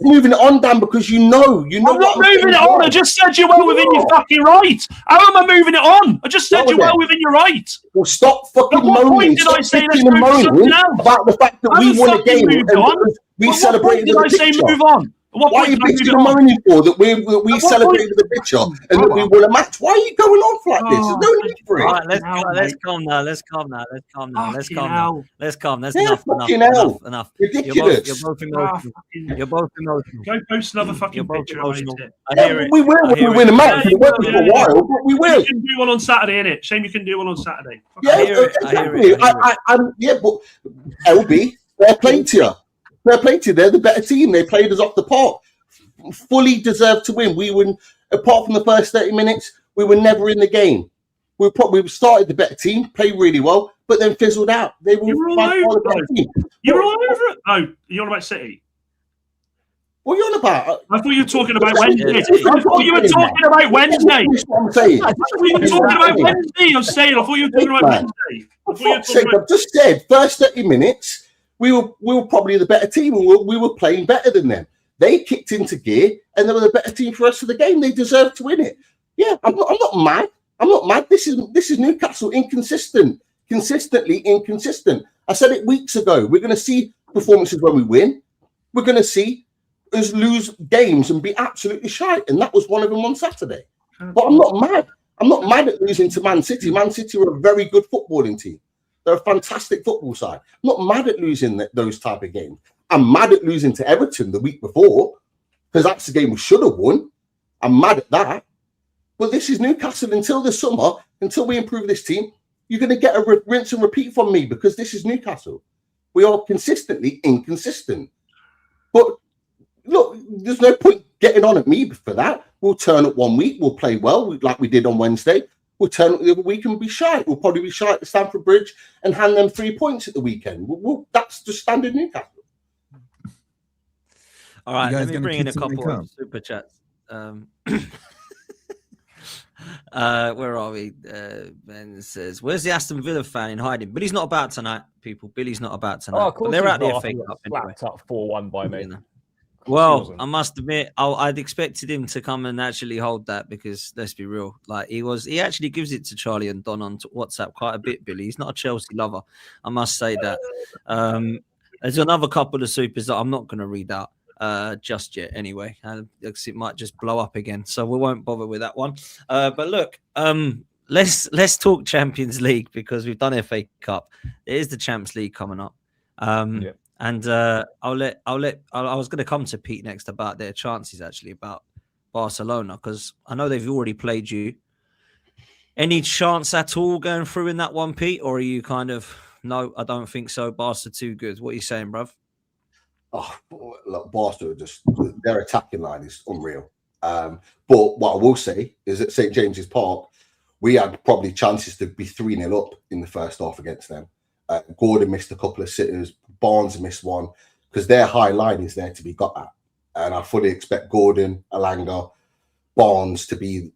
moving it on, Dan, because you know. I'm not moving it on. I just said you're well within your fucking right. How am I moving it on? I just said you're well within your right. Well, stop fucking At what moaning. point did I say let's move to something else? About the fact that we won a game and we celebrated with a picture. Move on? Why are you bitching and moaning for that we celebrated with a picture and that we won a match? Why are you going off like this? There's no need for it. All right, let's calm now. Let's calm now. Enough. Ridiculous. You're both emotional. Go post another fucking picture. I hear it. We will when we win a match. It won't be for a while, but we will. You can do one on Saturday, innit? Shame you can do one on Saturday. Yeah, exactly. Yeah, but LB, fair play to you. They're the better team. They played us off the park. Fully deserved to win. We were, apart from the first 30 minutes, we were never in the game. We started the better team, played really well, but then fizzled out. They were all over it. You're all over it. Oh, you're on about City. What are you on about? I thought you were talking about Wednesday. I thought you were talking about Wednesday. That's what I'm saying. I thought you were talking about Wednesday. I thought you were talking about Wednesday. I've just said, first 30 minutes, we were probably the better team, and we were playing better than them. They kicked into gear, and they were the better team for the rest of the game. They deserved to win it. Yeah, I'm not mad. I'm not mad. This is Newcastle consistently inconsistent. I said it weeks ago. We're going to see performances when we win. We're going to see us lose games and be absolutely shite, and that was one of them on Saturday. But I'm not mad. I'm not mad at losing to Man City. Man City are a very good footballing team. They're a fantastic football side. I'm not mad at losing those type of games. I'm mad at losing to Everton the week before, because that's the game we should have won. I'm mad at that. But this is Newcastle until the summer, until we improve this team. You're going to get a rinse and repeat from me, because this is Newcastle. We are consistently inconsistent. But look, there's no point getting on at me for that. We'll turn up one week, we'll play well, like we did on Wednesday. We'll turn up the other week and be shy. We'll probably be shy at the Stamford Bridge and hand them 3 points at the weekend. That's just standard Newcastle. All right, let me bring in a couple of super chats. Where are we? Ben says, "Where's the Aston Villa fan in hiding?" Billy's not about tonight, people. Billy's not about tonight. Oh, of course, but they're out there. Slapped up 4-1 by me. Well, I must admit, I'd expected him to come and actually hold that, because let's be real, like he actually gives it to Charlie and Don on WhatsApp quite a bit. Billy, he's not a Chelsea lover, I must say that. There's another couple of supers that I'm not going to read out just yet. Anyway, it might just blow up again, so we won't bother with that one. But look, let's talk Champions League, because we've done FA Cup. There is the Champions League coming up. Yeah. And I was going to come to Pete next about their chances, actually, about Barcelona, because I know they've already played you. Any chance at all going through in that one, Pete? Or are you kind of, no, I don't think so. Barca too good. What are you saying, bruv? Oh, look, Barca, their attacking line is unreal. But what I will say is at St. James's Park, we had probably chances to be 3-0 up in the first half against them. Gordon missed a couple of sitters. Barnes missed one, because their high line is there to be got at. And I fully expect Gordon, Alanga, Barnes to be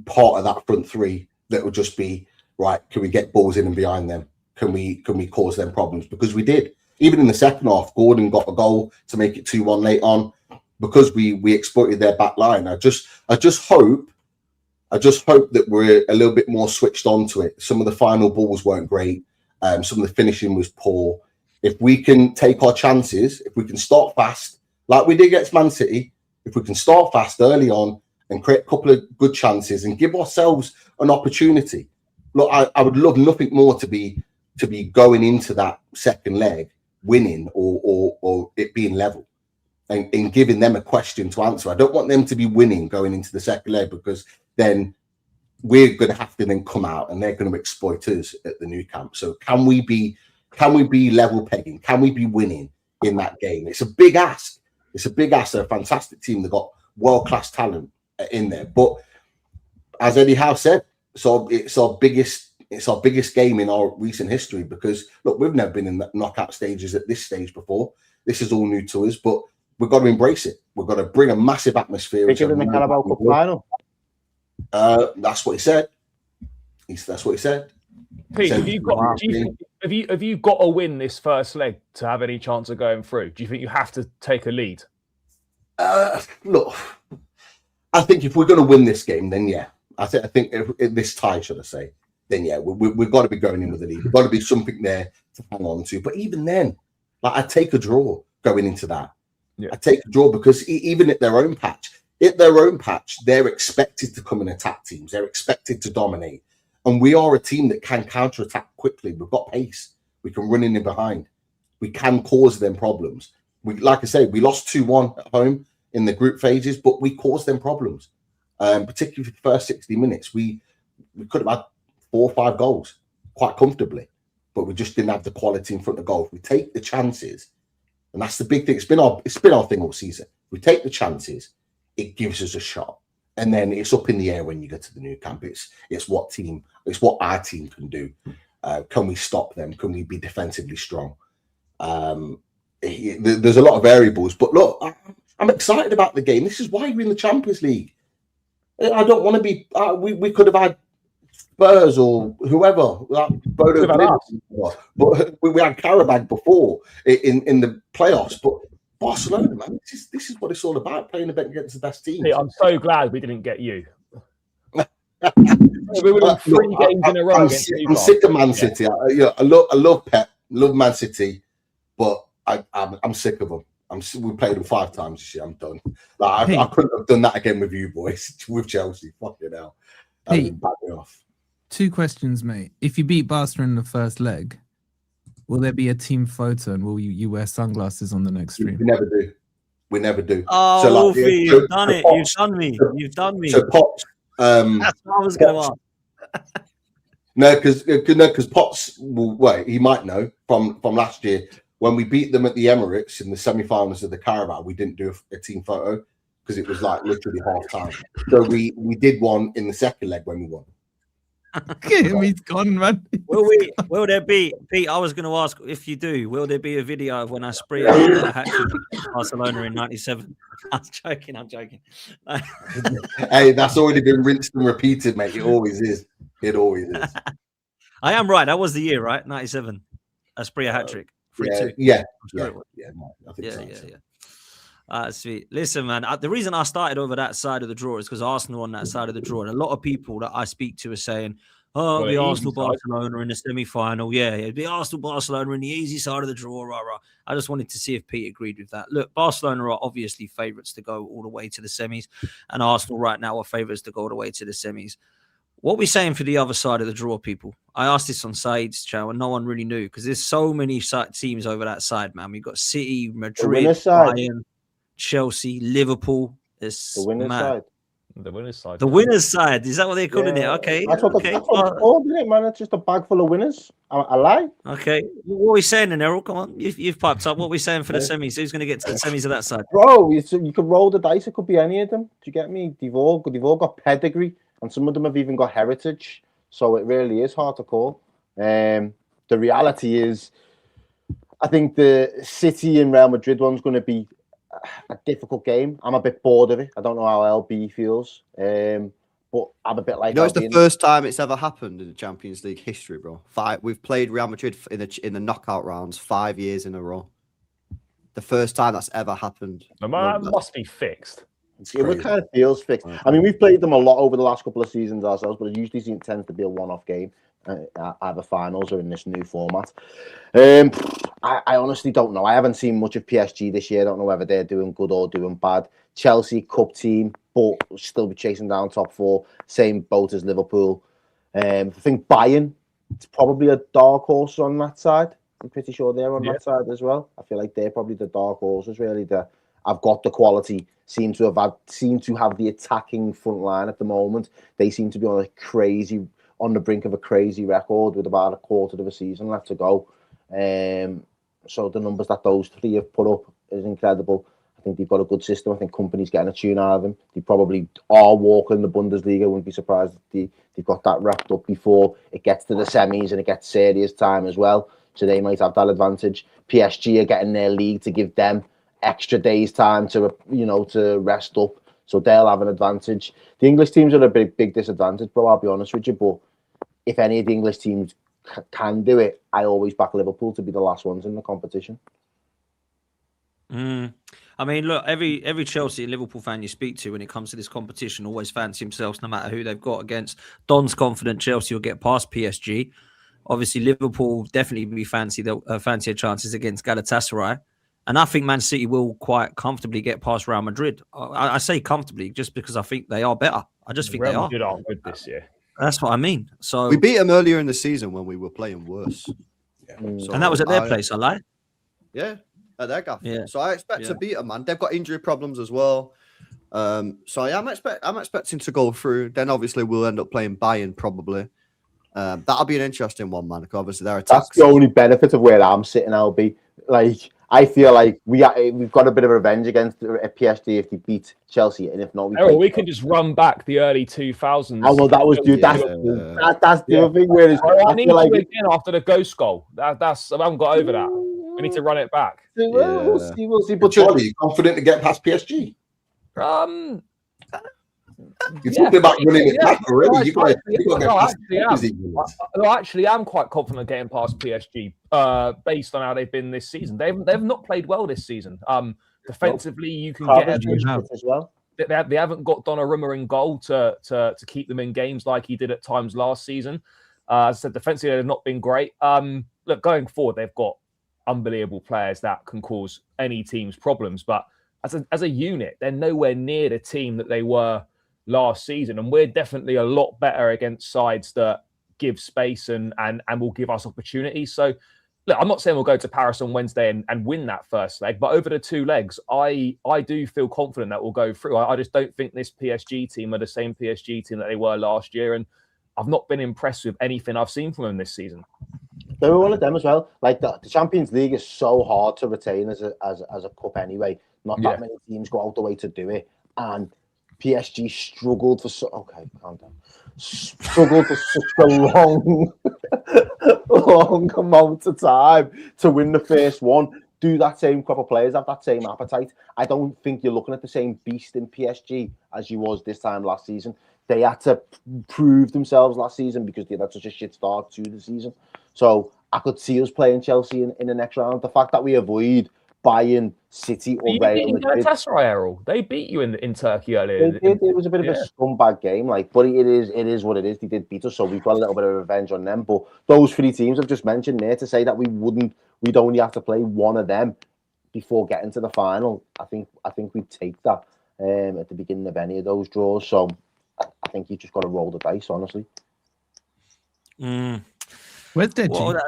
part of that front three that will just be, right, can we get balls in and behind them? Can we cause them problems? Because we did. Even in the second half, Gordon got a goal to make it 2-1 late on, because we exploited their back line. I just hope that we're a little bit more switched on to it. Some of the final balls weren't great. Some of the finishing was poor. If we can take our chances, if we can start fast, like we did against Man City, if we can start fast early on and create a couple of good chances and give ourselves an opportunity. Look, I would love nothing more to be going into that second leg winning or it being level and giving them a question to answer. I don't want them to be winning going into the second leg, because then we're going to have to then come out and they're going to exploit us at the new camp. So can we be level pegging? Can we be winning in that game? It's a big ask. They're a fantastic team. They've got world-class talent in there. But as Eddie Howe said, so it's our biggest game in our recent history, because look, we've never been in the knockout stages at this stage before. This is all new to us, but we've got to embrace it. We've got to bring a massive atmosphere. Bigger than the Carabao Cup final. That's what he said. That's what he said. Pete, have you got to win this first leg to have any chance of going through? Do you think you have to take a lead? Look, I think if we're going to win this game, then yeah. I think if this tie, should I say, then yeah, we've got to be going in with a lead. We've got to be something there to hang on to. But even then, like, I take a draw going into that. Yeah. I take a draw because even at their own patch, they're expected to come and attack teams. They're expected to dominate. And we are a team that can counter-attack quickly. We've got pace. We can run in behind. We can cause them problems. Like I say, we lost 2-1 at home in the group phases, but we caused them problems. Particularly for the first 60 minutes. We could have had 4 or 5 goals quite comfortably, but we just didn't have the quality in front of goal. If we take the chances, and that's the big thing. It's been our thing all season. If we take the chances, it gives us a shot. And then it's up in the air when you get to the new camp. It's what our team can do. Can we stop them? Can we be defensively strong? There's a lot of variables, but look, I'm excited about the game. This is why we're in the Champions League. I don't want to be. We could have had Spurs or whoever. But we had Karabag before in the playoffs. But Barcelona, man, this is what it's all about, playing against the best team. I'm so glad we didn't get you. We would have 3 games in a row. I'm sick of Man City. I love Pep, love Man City, but I'm sick of them. We played them 5 times this year. I'm done. Like, I couldn't have done that again with you boys, with Chelsea. Fucking hell. Back me off. 2 questions, mate. If you beat Barcelona in the first leg, will there be a team photo and will you wear sunglasses on the next stream? We never do. Oh, so, Wolfie, you've done it. You've done me. So Pops. That's what I was going to ask. No, because Pops, he might know from last year. When we beat them at the Emirates in the semi-finals of the Carabao, we didn't do a team photo because it was like literally half time. So we did one in the second leg when we won. He's gone, man. Will there be, Pete? I was going to ask if you do. Will there be a video of when I sprayed a hat-trick at Barcelona in '97? I'm joking. Hey, that's already been rinsed and repeated, mate. It always is. I am right. That was the year, right? '97. A spray a hat-trick. 3-2. Yeah. I think so. Sweet. Listen, man, the reason I started over that side of the draw is because Arsenal on that side of the draw, and a lot of people that I speak to are saying, "Oh, the Arsenal-Barcelona in the semi-final, the Arsenal-Barcelona in the easy side of the draw." Rah, rah. I just wanted to see if Pete agreed with that. Look, Barcelona are obviously favourites to go all the way to the semis, and Arsenal right now are favourites to go all the way to the semis. What are we saying for the other side of the draw, people? I asked this on Said's channel, and no one really knew because there's so many teams over that side, man. We've got City, Madrid, Bayern, Chelsea, Liverpool. It's the winner's side. The winner's side. The winner's side. Is that what they're calling it? Okay. That's what it's called, isn't it, man? It's just a bag full of winners. I lie. Okay. What are we saying then, Errol? Come on. You've piped up. What are we saying for the semis? Who's going to get to the semis of that side? Bro, you could roll the dice. It could be any of them. Do you get me? They've all got pedigree, and some of them have even got heritage. So it really is hard to call. The reality is, I think the City and Real Madrid one's going to be a difficult game. I'm a bit bored of it. I don't know how LB feels, but I'm a bit like. It's the first time it's ever happened in the Champions League history, bro. We've played Real Madrid in the knockout rounds 5 years in a row. The first time that's ever happened. That must be fixed. It kind of feels fixed. I mean, we've played them a lot over the last couple of seasons ourselves, but it usually tends to be a one-off game, either finals or in this new format. I honestly don't know. I haven't seen much of PSG this year. I don't know whether they're doing good or doing bad. Chelsea, cup team, but still be chasing down top 4. Same boat as Liverpool. I think Bayern, it's probably a dark horse on that side. I'm pretty sure they're on that side as well. I feel like they're probably the dark horses, really. I've got the quality. Seem to have the attacking front line at the moment. They seem to be on the brink of a crazy record with about a quarter of a season left to go. So the numbers that those 3 have put up is incredible. I think they've got a good system. I think companies getting a tune out of them. They probably are walking the Bundesliga. I wouldn't be surprised if they've got that wrapped up before it gets to the semis and it gets serious time as well. So they might have that advantage. PSG are getting their league to give them extra days time to rest up. So they'll have an advantage. The English teams are a big disadvantage, bro. I'll be honest with you, but if any of the English teams can do it, I always back Liverpool to be the last ones in the competition. I mean, look, every Chelsea and Liverpool fan you speak to when it comes to this competition always fancy themselves, no matter who they've got against. Don's confident Chelsea will get past PSG. Obviously, Liverpool definitely be fancier chances against Galatasaray. And I think Man City will quite comfortably get past Real Madrid. I say comfortably just because I think they are better. I just think Real they Madrid are good this year. That's what I mean. So we beat them earlier in the season when we were playing worse. Yeah. So and that was at their place, I lie. Yeah, at their gaff. Yeah. So I expect to beat them, man. They've got injury problems as well. So yeah, I'm expecting to go through. Then obviously we'll end up playing Bayern probably. That'll be an interesting one, man. Because obviously their attacks. That's the only benefit of where I'm sitting. LB, like I feel like we've got a bit of revenge against PSG if they beat Chelsea, and if not, we can just run back the early 2000s. Oh well, that was dude. That's the other thing. Where I need to again after the ghost goal. That's I haven't got over that. We need to run it back. We'll see. But Charlie, you confident to get past PSG? You're talking about running it back already. Actually, I'm quite confident getting past PSG based on how they've been this season. They've not played well this season. Defensively, you can get as well. They haven't got Donnarumma in goal to keep them in games like he did at times last season. As I said, defensively, they've not been great. Look, going forward, they've got unbelievable players that can cause any team's problems. But as a unit, they're nowhere near the team that they were last season, and we're definitely a lot better against sides that give space and will give us opportunities. So look, I'm not saying we'll go to Paris on Wednesday and win that first leg, but over the two legs, I do feel confident that we'll go through. I just don't think this PSG team are the same PSG team that they were last year, and I've not been impressed with anything I've seen from them this season. There were all of them as well. Like the Champions League is so hard to retain as a cup anyway. Not that many teams go out the way to do it, and PSG struggled for calm down. Struggled for such a long amount of time to win the first one. Do that same crop of players have that same appetite? I don't think you're looking at the same beast in PSG as you was this time last season. They had to prove themselves last season because they had such a shit start to the season. So I could see us playing Chelsea in the next round. The fact that we avoid Bayern, City, or Real Madrid. They beat you in Turkey earlier. They did. It was a bit of a scumbag game, but it is what it is. They did beat us, so we've got a little bit of revenge on them. But those three teams I've just mentioned there, to say that we'd only have to play one of them before getting to the final. I think we'd take that at the beginning of any of those draws. So I think you just got to roll the dice, honestly. Where's Deji?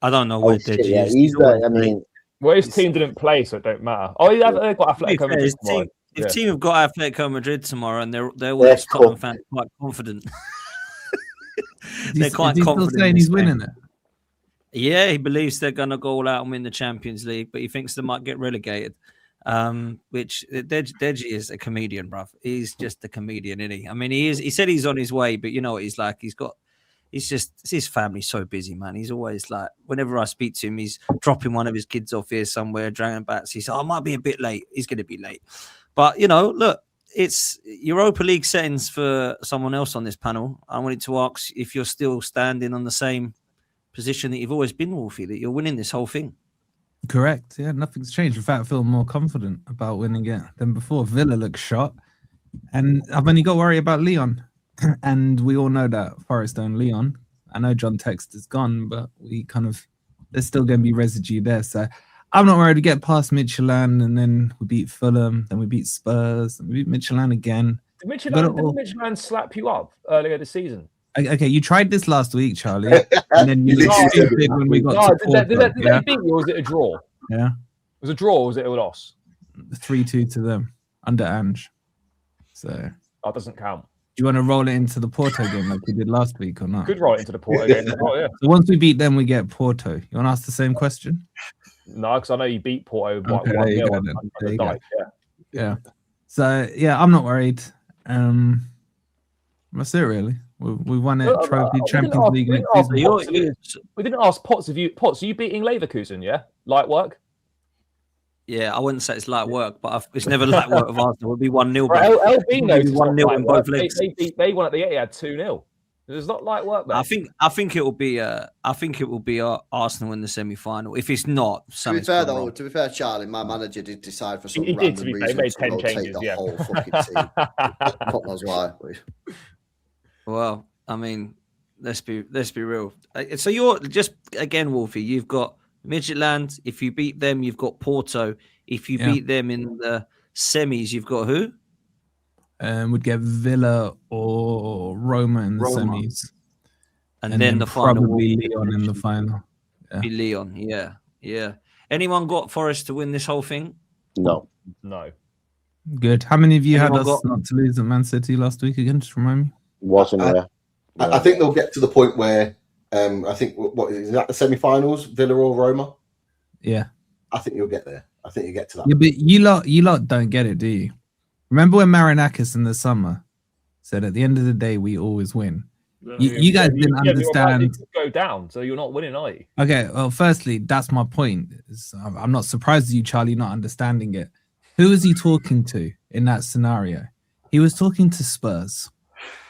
I don't know where Deji is. He's there. I mean. Well, his team didn't play, so it don't matter. Oh, they've got Atletico Madrid tomorrow. His team have got Atletico Madrid tomorrow, and they're all Tottenham fans quite confident. They're quite confident. Still saying he's winning it? Yeah, he believes they're going to go all out and win the Champions League, but he thinks they might get relegated. Which Deji is a comedian, bruv. He's just a comedian, isn't he? I mean, he is. He said he's on his way, but you know what he's like. His family's so busy, man. He's always like, whenever I speak to him, he's dropping one of his kids off here somewhere, dragging bats. He said, I might be a bit late. He's going to be late. But, look, it's Europa League settings for someone else on this panel. I wanted to ask if you're still standing on the same position that you've always been, Wolfie, that you're winning this whole thing. Correct. Yeah, nothing's changed. In fact, I feel more confident about winning it than before. Villa looks shot. And I've only got to worry about Leon. And we all know that Forest own Leon. I know John Text is gone, but there's still going to be residue there. So I'm not worried to get past Midtjylland, and then we beat Fulham, then we beat Spurs, and we beat Midtjylland again. Did Midtjylland slap you up earlier this season? Okay, you tried this last week, Charlie, and then you looked stupid when we got to Porto. Did they beat you, or was it a draw? Yeah. It was a draw, or was it a loss? 3-2 to them, under Ange. So that doesn't count. Do you want to roll it into the Porto game like we did last week or not? Could roll it into the Porto game. Yeah. So once we beat them, we get Porto. You want to ask the same question? No, because I know you beat Porto. Yeah. So, I'm not worried. That's it, really. We won it, trophy, Champions League. We didn't ask Potts are you beating Leverkusen, yeah? Light work? Yeah, I wouldn't say it's light work, but it's never light work with Arsenal. It would be 1-0. LB knows 1-0 in both legs. They won at the Etihad 2-0. It's not light work, man. I think it will be Arsenal in the semi-final. If it's not, to be fair, Charlie, my manager did decide for some He random did, to be fair. reason He made to 10 rotate changes, the yeah. whole fucking team. God knows why. Well, I mean, let's be real. So you're just again, Wolfie. You've got Midtjylland. If you beat them, you've got Porto. If you beat them in the semis, you've got who? Would get Villa or Roma in the semis, and then the final probably Lyon in the final. Be Lyon, yeah. Anyone got Forest to win this whole thing? No. Good. How many of you Anyone had us not to lose at Man City last week again? Just remind me. Wasn't there? I think they'll get to the point where I think what is that, the semi-finals, Villa or Roma? Yeah. I think you'll get there. I think you get to that. Yeah, but you lot don't get it, do you? Remember when Marinakis in the summer said, "At the end of the day, we always win." You guys didn't understand. Go down, so you're not winning, are you? Okay, well, firstly, that's my point. I'm not surprised at you, Charlie, not understanding it. Who was he talking to in that scenario? He was talking to Spurs.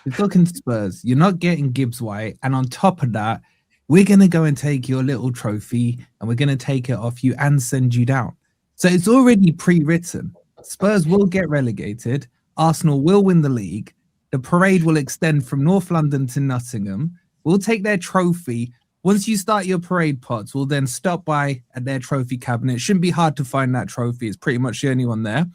He's talking to Spurs. You're not getting Gibbs White, and on top of that, we're gonna go and take your little trophy, and we're gonna take it off you and send you down. So it's already pre-written. Spurs will get relegated. Arsenal will win the league. The parade will extend from North London to Nottingham. We'll take their trophy. Once you start your parade pots, we'll then stop by at their trophy cabinet. It shouldn't be hard to find that trophy. It's pretty much the only one there.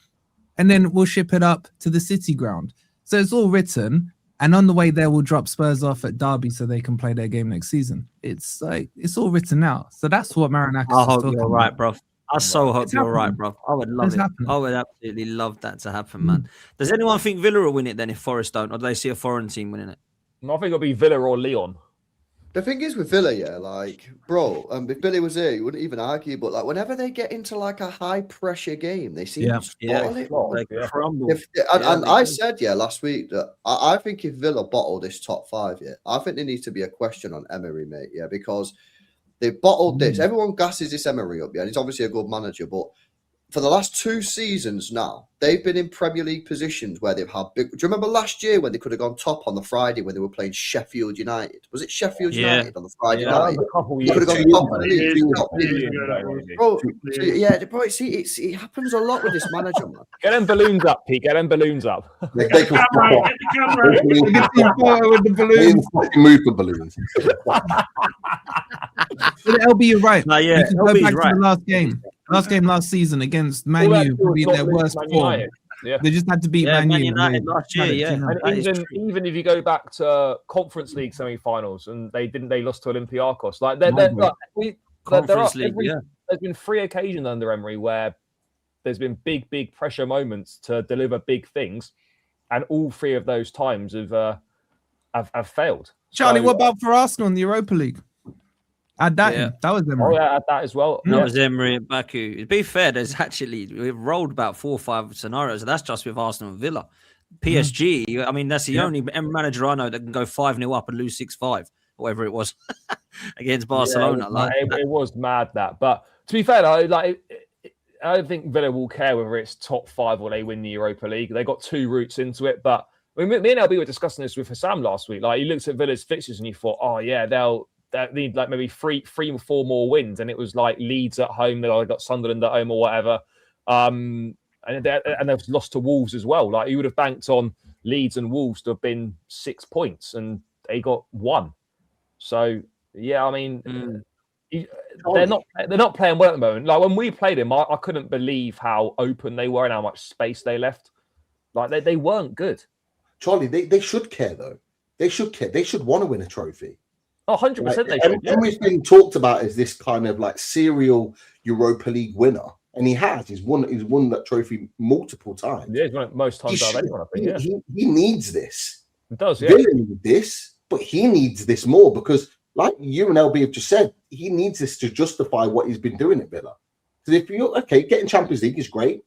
And then we'll ship it up to the City ground. So it's all written. And on the way there, we'll drop Spurs off at Derby so they can play their game next season. It's like, it's all written out. So that's what Marinakis I is hope talking you're about. right, bro. I so hope you're right, bro. I would love it. Happening. I would absolutely love that to happen, man. Does anyone think Villa will win it then if Forest don't? Or do they see a foreign team winning it? I think it'll be Villa or Lyon. The thing is with Villa, if Billy was here, you wouldn't even argue. But whenever they get into a high pressure game, they seem to bottle it. They crumble. I said last week that I think if Villa bottle this top 5, I think there needs to be a question on Emery, mate. because they bottled this. Everyone gasses this Emery up, and he's obviously a good manager, but for the last 2 seasons now, they've been in Premier League positions where they've had big. Do you remember last year when they could have gone top on the Friday when they were playing Sheffield United? Was it Sheffield United on the Friday night? You could have gone top of the league. Bro, it happens a lot with this manager, man. Get them balloons up, Pete. Get them balloons up. They can Get the camera. with the balloons. move the balloons. LB, you're right. No, yeah, you can go LB 's back right. to the last game last season against Man U, probably their worst form. Yeah. They just had to beat Man United U. last year, And even if you go back to Conference League semi-finals and they lost to Olympiacos. There's been 3 occasions under Emery where there's been big pressure moments to deliver big things, and all 3 of those times have failed. Charlie, what about for Arsenal in the Europa League? That was Emery. Oh yeah, that as well. That was Emery at Baku. To be fair, we've rolled about 4 or 5 scenarios. That's just with Arsenal and Villa. PSG, I mean, that's the only manager I know that can go 5-0 up and lose 6-5, whatever it was, against Barcelona. It was mad that. But to be fair, though, I don't think Villa will care whether it's top 5 or they win the Europa League. They got 2 routes into it. But I mean, me and LB were discussing this with Hassam last week. He looked at Villa's fixtures and he thought, oh yeah, they'll need maybe 3 or 4 more wins, and it was Leeds at home. They got Sunderland at home or whatever, and they've lost to Wolves as well. You would have banked on Leeds and Wolves to have been 6 points, and they got 1. So yeah, I mean, they're not playing well at the moment. When we played them, I couldn't believe how open they were and how much space they left. They weren't good. Charlie, they should care though. They should care. They should want to win a trophy. 100% they should. Emery's been talked about as this kind of serial Europa League winner, and he has. He's won that trophy multiple times. Yeah, he's won it most times out of anyone, I think. Yeah. He needs this. He does, yeah. Villa needs this, but he needs this more because, like you and LB have just said, he needs this to justify what he's been doing at Villa. Because if you're getting Champions League is great,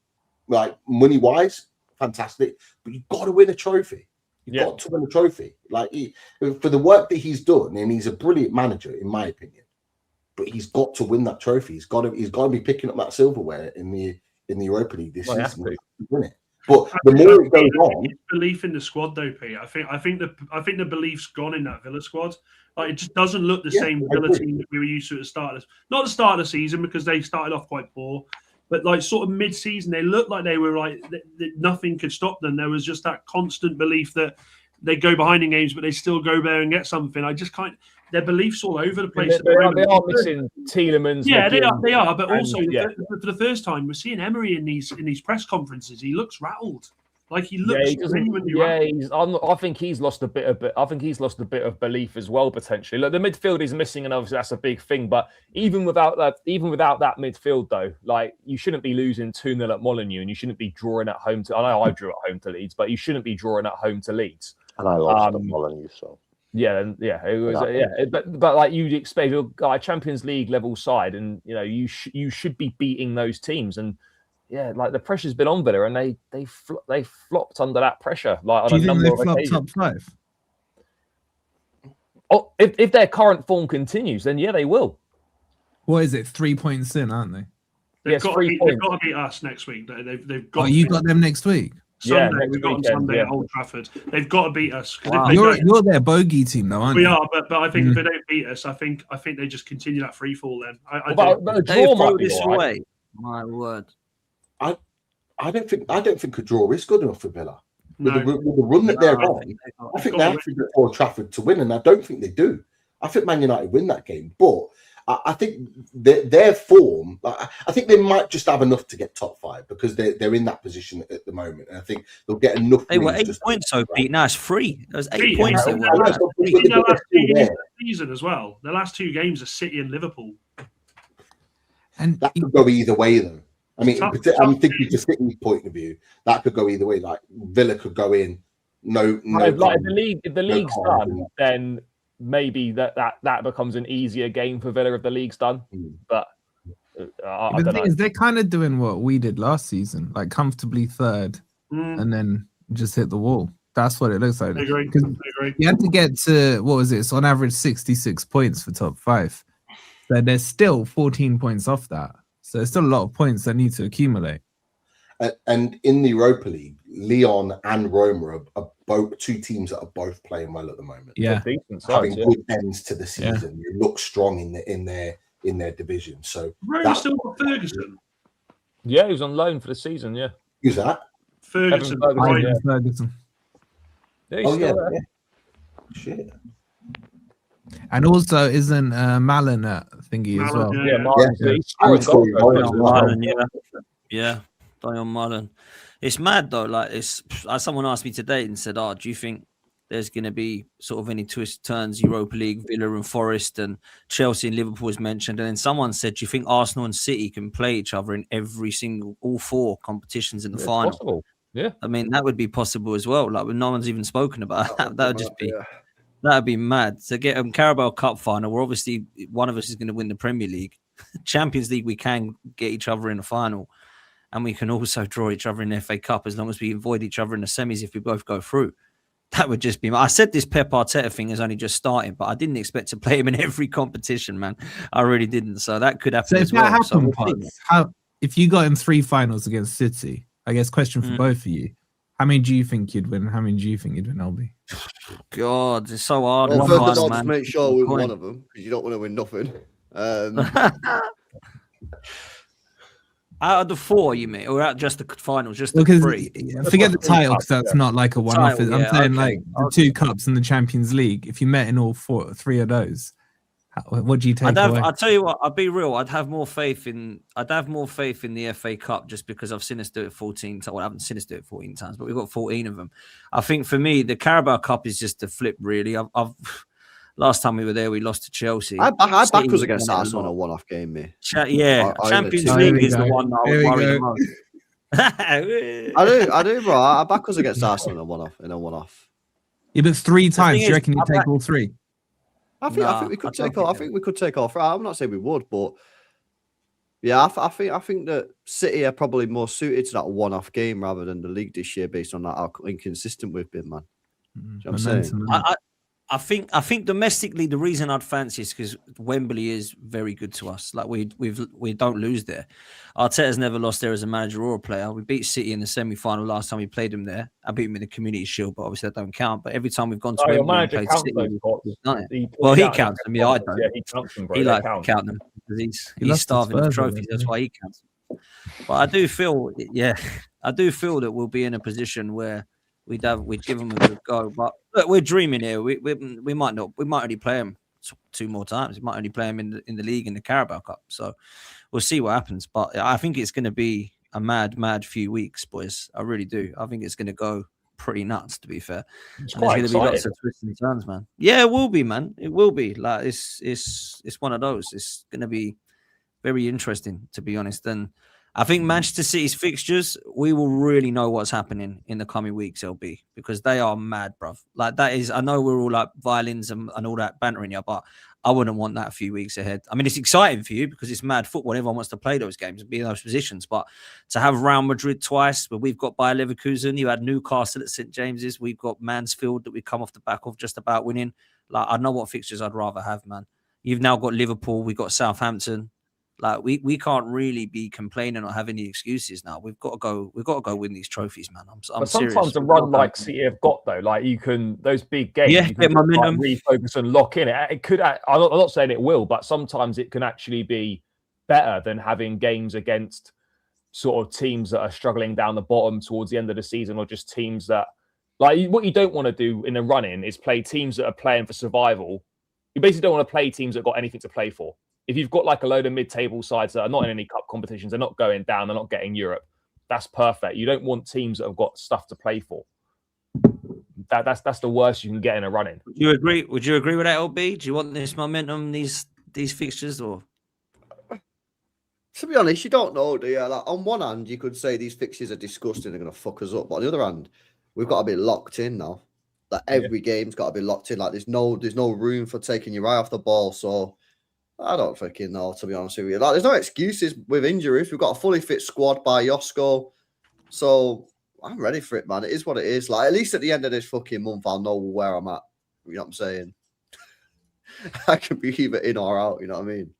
money wise, fantastic, but you've got to win a trophy. You've got to win a trophy. For the work that he's done, and he's a brilliant manager, in my opinion. But he's got to win that trophy. He's got to be picking up that silverware in the Europa League this season to win it. But the more it goes on, belief in the squad, though, Pete. I think the belief's gone in that Villa squad. Like, it just doesn't look the same Villa team that we were used to at the start. Not the start of the season, because they started off quite poor, but like sort of mid-season, they looked like they were like nothing could stop them. There was just that constant belief that they go behind in games, but they still go there and get something. I just can't. Their beliefs all over the place. They are missing Tielemans. Yeah, they are. But also, for the first time, we're seeing Emery in these press conferences. He looks rattled. Like he looks genuinely rattled. I think he's lost a bit of belief as well, potentially. Like, the midfield is missing, and obviously that's a big thing. But even without that midfield, though, like, you shouldn't be losing 2-0 at Molineux, and you shouldn't be drawing at home to. I know I drew at home to Leeds, but you shouldn't be drawing at home to Leeds. And I lost at Molineux, so. It was but like you'd expect a Champions League level side, and you should be beating those teams, and like the pressure's been on Villa, and they flopped under that pressure. Like, on a number of occasions. Top 5? Oh, if their current form continues, then they will. What is it? 3 points in, aren't they? They've got to beat us next week. They've got. Oh, you got them next week. Sunday, we've got on Sunday at Old Trafford. They've got to beat us. Wow. You're their bogey team, though, aren't you? We are, but I think if they don't beat us, I think they just continue that free fall. Then but a draw might be this away. My word, I don't think a draw is good enough for Villa. No. With the run that they're on, I think they have to get Old Trafford to win, and I don't think they do. I think Man United win that game, but I think their form, I think they might just have enough to get top 5, because they're in that position at the moment, and I think they'll get enough. They were 8 points, so Pete. Now it's 3. It was 8 points. The last 2 games of the season as well. The last 2 games are City and Liverpool, and that could go either way, though. I mean, I'm thinking from City's point of view, that could go either way. Like, Villa could go in, no. Like, if the league's done, then maybe that becomes an easier game for Villa if the league's done. But the thing is, they're kind of doing what we did last season, like comfortably third, and then just hit the wall. That's what it looks like. I agree. You had to get to, what was it? It's on average 66 points for top 5. But there's still 14 points off that. So there's still a lot of points that need to accumulate. And in the Europa League, Lyon and Roma are both 2 teams that are both playing well at the moment. Yeah, having good ends to the season. You look strong in their division. So Roma still got Ferguson. Yeah, he was on loan for the season. Yeah, who's that? Ferguson. Ferguson. Yeah, Shit. And also, isn't Malin at thingy as well? Dion Mullen. It's mad though. Like, someone asked me today and said, do you think there's going to be sort of any twist turns? Europa League, Villa and Forest, and Chelsea and Liverpool was mentioned. And then someone said, do you think Arsenal and City can play each other in all 4 competitions in the final? Possible. Yeah, I mean, that would be possible as well. Like, when no one's even spoken about that, that would just be. That'd be mad. To get a Carabao Cup final, where obviously one of us is going to win the Premier League. Champions League, we can get each other in the final, and we can also draw each other in the FA Cup as long as we avoid each other in the semis if we both go through. That would just be... I said this Pep Arteta thing is only just starting, but I didn't expect to play him in every competition, man. I really didn't. So that could happen as well. If you got in 3 finals against City, I guess question for both of you, how many do you think you'd win? How many do you think you'd win, LB? God, it's so hard. Well, first of all, just make sure we win one of them, because you don't want to win nothing. Out of the 4, you mean, or out just the finals, just the 3? Forget the title, because that's not like a one-off. I'm saying like the 2 cups and the Champions League. If you met in all 3 of those, what do you take away? I'll tell you what. I'll be real. I'd have more faith in the FA Cup, just because I've seen us do it 14 times. Well, I haven't seen us do it 14 times, but we've got 14 of them. I think for me, the Carabao Cup is just a flip. Really, last time we were there, we lost to Chelsea. I back us against Arsenal on a one-off game, mate. Champions League is the one that I would worry the most. I do, bro. I back us against Arsenal in a one-off. Yeah, but 3 times. Do you reckon you take all 3? I think we could take all. I think we could take all 3. I'm not saying we would, but yeah, I think that City are probably more suited to that one-off game rather than the league this year, based on that how inconsistent we've been, man. You know what I'm saying? I think domestically the reason I'd fancy is because Wembley is very good to us. Like we don't lose there. Arteta's never lost there as a manager or a player. We beat City in the semi-final last time we played them there. I beat them in the Community Shield, but obviously that don't count. But every time we've gone to Wembley and played City, we've done it. Well, he counts them. Yeah, I don't. Yeah, he counts them, bro. He likes to count them because he's starving of trophies. That's why he counts them. But I do feel that we'll be in a position where we'd give them a good go. But look, we're dreaming here. We might not. We might only play them 2 more times. We might only play them in the league and the Carabao Cup. So we'll see what happens. But I think it's going to be a mad few weeks, boys. I really do. I think it's going to go pretty nuts. To be fair, there's going to be lots of twists and turns, man. Yeah, it will be, man. It will be. Like it's one of those. It's going to be very interesting, to be honest. And I think Manchester City's fixtures, we will really know what's happening in the coming weeks, LB, because they are mad, bruv. Like that is, I know we're all like violins and all that bantering you, but I wouldn't want that a few weeks ahead. I mean, it's exciting for you because it's mad football. Everyone wants to play those games and be in those positions. But to have Real Madrid twice, where we've got Bayer Leverkusen, you had Newcastle at St. James's, we've got Mansfield that we come off the back of just about winning. Like, I know what fixtures I'd rather have, man. You've now got Liverpool, we've got Southampton. Like we can't really be complaining or have any excuses now. We've got to go win these trophies, man. I'm but serious. Sometimes a run like City have got though, like you can those big games, you can momentum, refocus and lock in. It could. I'm not saying it will, but sometimes it can actually be better than having games against sort of teams that are struggling down the bottom towards the end of the season, or just teams that like what you don't want to do in a run-in is play teams that are playing for survival. You basically don't want to play teams that got anything to play for. If you've got like a load of mid-table sides that are not in any cup competitions, they're not going down, they're not getting Europe, that's perfect. You don't want teams that have got stuff to play for. That's the worst you can get in a run-in. Would you agree? Would you agree with that, LB? Do you want this momentum, these fixtures, or? To be honest, you don't know, do you? Like, on one hand, you could say these fixtures are disgusting, they're going to fuck us up. But on the other hand, we've got to be locked in now. Like every game's got to be locked in. Like there's no room for taking your eye off the ball. So I don't fucking know, to be honest with you. Like, there's no excuses with injuries. We've got a fully fit squad by Josko. So I'm ready for it, man. It is what it is. Like, at least at the end of this fucking month, I'll know where I'm at. You know what I'm saying? I can be either in or out, you know what I mean?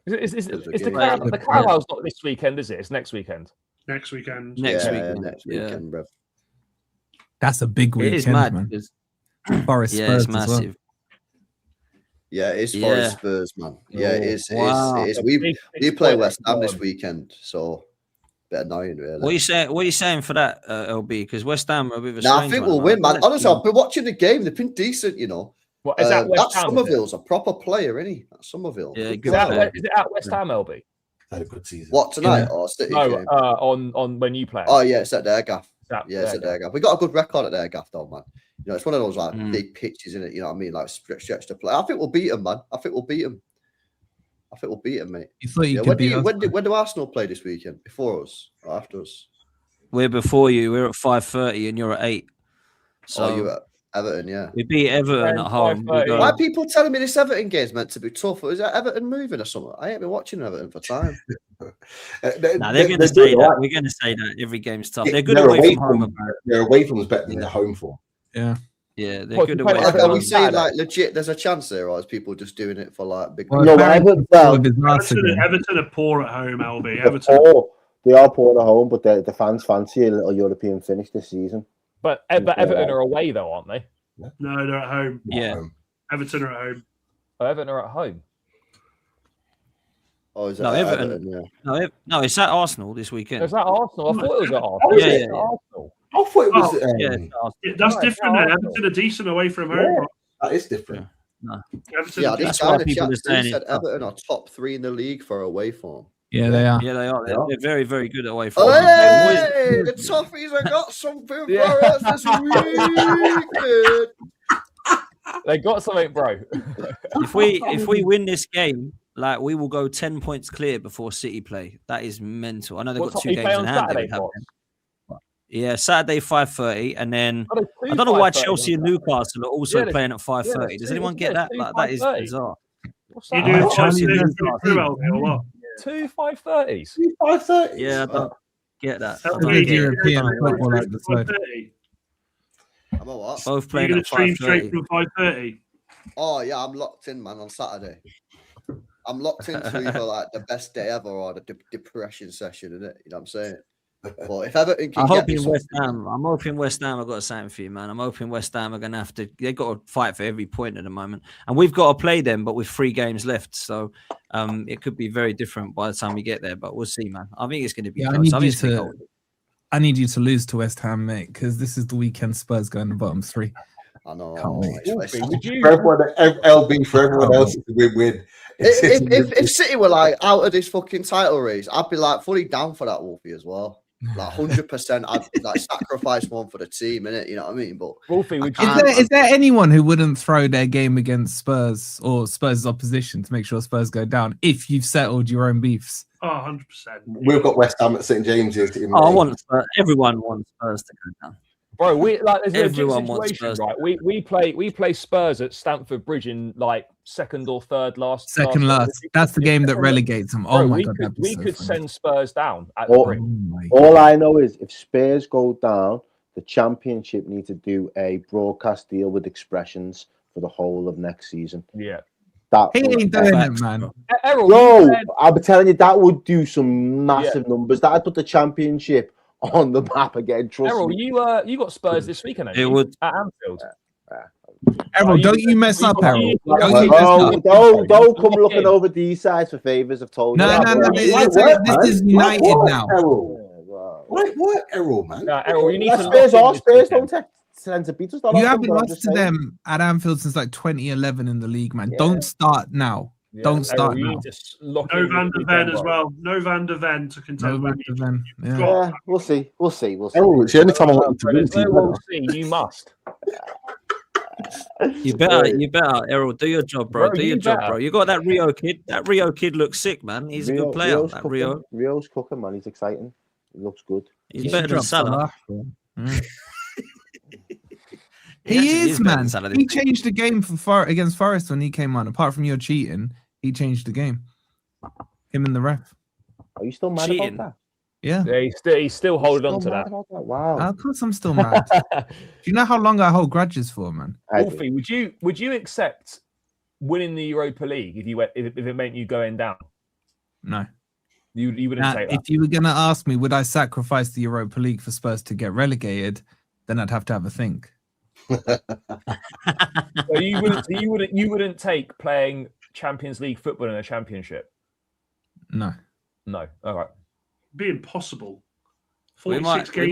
The Carabao's not this weekend, is it? It's next weekend. Next weekend. Next weekend, bro. That's a big weekend, it is mad, man. Forest Spurs it's massive. well. Yeah, it is Forest Spurs, man. Yeah, it is. Wow. It is. We play West Ham this weekend, so a bit annoying, really. What are you saying for that, LB? Because West Ham are a bit of a I think we'll win, man. Honestly, I've been watching the game. They've been decent, you know. What is that? West Ham, Somerville's a proper player, isn't he? That's Somerville. Yeah, is it at West Ham, LB? Had a good season. What, tonight or City? No, game? on when you play. Oh yeah, it's at their gaff. It's at their gaff. We got a good record at their gaff, though, man. You know, it's one of those like big pitches, in it. You know what I mean? Like stretch to play. I think we'll beat them, man. I think we'll beat them, mate. You thought you could beat us? When do Arsenal play this weekend? Before us or after us? We're before you. We're at 5:30 and you're at 8. So you're at Everton, yeah. We beat Everton at home. Why are people telling me this Everton game's meant to be tough? Is that Everton moving or something? I ain't been watching Everton for time. They're going to say that. We're going to say that every game's tough. They're good away from home. Their away from is better than their home form. Yeah. Yeah, they're good away. Are we saying like legit? There's a chance there, or is people just doing it for like big? No, Everton are poor at home. LB Everton. They are poor at home, but the fans fancy a little European finish this season. But Everton are away though, aren't they? No, they're at home. Yeah, Everton are at home. Oh, Everton are at home. Oh, is that Everton? Yeah. No, it's at Arsenal this weekend. Is that Arsenal? I thought it was at Arsenal. Yeah. Arsenal. I thought it was. That's different. Everton are decent away from home. Yeah, that is different. No. Everton, that's why people are saying Everton are top 3 in the league for away form. Yeah, they are. Yeah, they are. They're very, very good away from home. Hey, the Toffees have got something for us this week. They got something, bro. If we win this game, like we will go 10 points clear before City play. That is mental. I know they've got 2 games in hand. Yeah, Saturday 5:30, and then I don't know why Chelsea and Newcastle are also playing at 5:30. Does anyone get that? Like, that is bizarre. You do Chelsea or what? 2 5:30s. 2 5:30s. Yeah, I don't get that. European football like the side. I'm a what? Both playing at 5:30. Stream straight from 5:30. Oh yeah, I'm locked in, man. On Saturday, I'm locked into either like the best day ever or the depression session, isn't it? You know what I'm saying? But if Everton can I'm get me hoping West something, Ham. I'm hoping West Ham. I've got something for you, man. I'm hoping West Ham are going to have to. They've got to fight for every point at the moment, and we've got to play them, but with 3 games left, so it could be very different by the time we get there. But we'll see, man. I think it's going to be close. I need you to lose to West Ham, mate, because this is the weekend Spurs going to the bottom 3. I know. For everyone, LB, for everyone else, it's a win-win. If City were like out of this fucking title race, I'd be like fully down for that, Wolfie, as well. Like 100%, I'd like sacrifice one for the team, innit? You know what I mean? But Wolfie, is there anyone who wouldn't throw their game against Spurs or Spurs' opposition to make sure Spurs go down if you've settled your own beefs? Oh, 100%. We've got West Ham at St James's. I want Spurs. Everyone wants Spurs to go down. Bro, we like there's Everyone a wants situation, Spurs. right? We play Spurs at Stamford Bridge in like second or third last. Second last. That's the game that relegates them. Oh my god, we could send Spurs down at all, the Bridge. All I know is if Spurs go down, the Championship need to do a broadcast deal with Expressions for the whole of next season. Yeah. He ain't doing it, man. Yo, I'll be telling you, that would do some massive numbers. That'd put the Championship on the map again. Trust Errol, me. you got Spurs this weekend. It would at Anfield. Errol, don't you mess up, Errol. Don't come looking over these sides for favours. I've told you. No. This is United now. What, Errol, man? Errol, you need to. Spurs don't tend to beat us. You haven't lost to them at Anfield since like 2011 in the league, man. Don't start now. Don't start now. No Van der Ven as well. No Van der Ven to contend with you. Yeah, we'll see. Errol, it's the only time I want you to win. You must. You better, Errol, do your job, bro. Do your job, bro. You got that Rio kid. That Rio kid looks sick, man. He's a good player. Rio's cooking, man. He's exciting. He looks good. He's better than Salah. He is, man. He changed the game against Forest when he came on. Apart from your cheating, he changed the game. Him and the ref. Are you still mad about that? Yeah. He's still holding on to that. Wow. Of course, I'm still mad. Do you know how long I hold grudges for, man? Wolfie, would you accept winning the Europa League if it meant you going down? No. You wouldn't say that. If you were gonna ask me, would I sacrifice the Europa League for Spurs to get relegated? Then I'd have to have a think. So you wouldn't take playing Champions League football in a championship? No. All right. Be impossible. 46 games.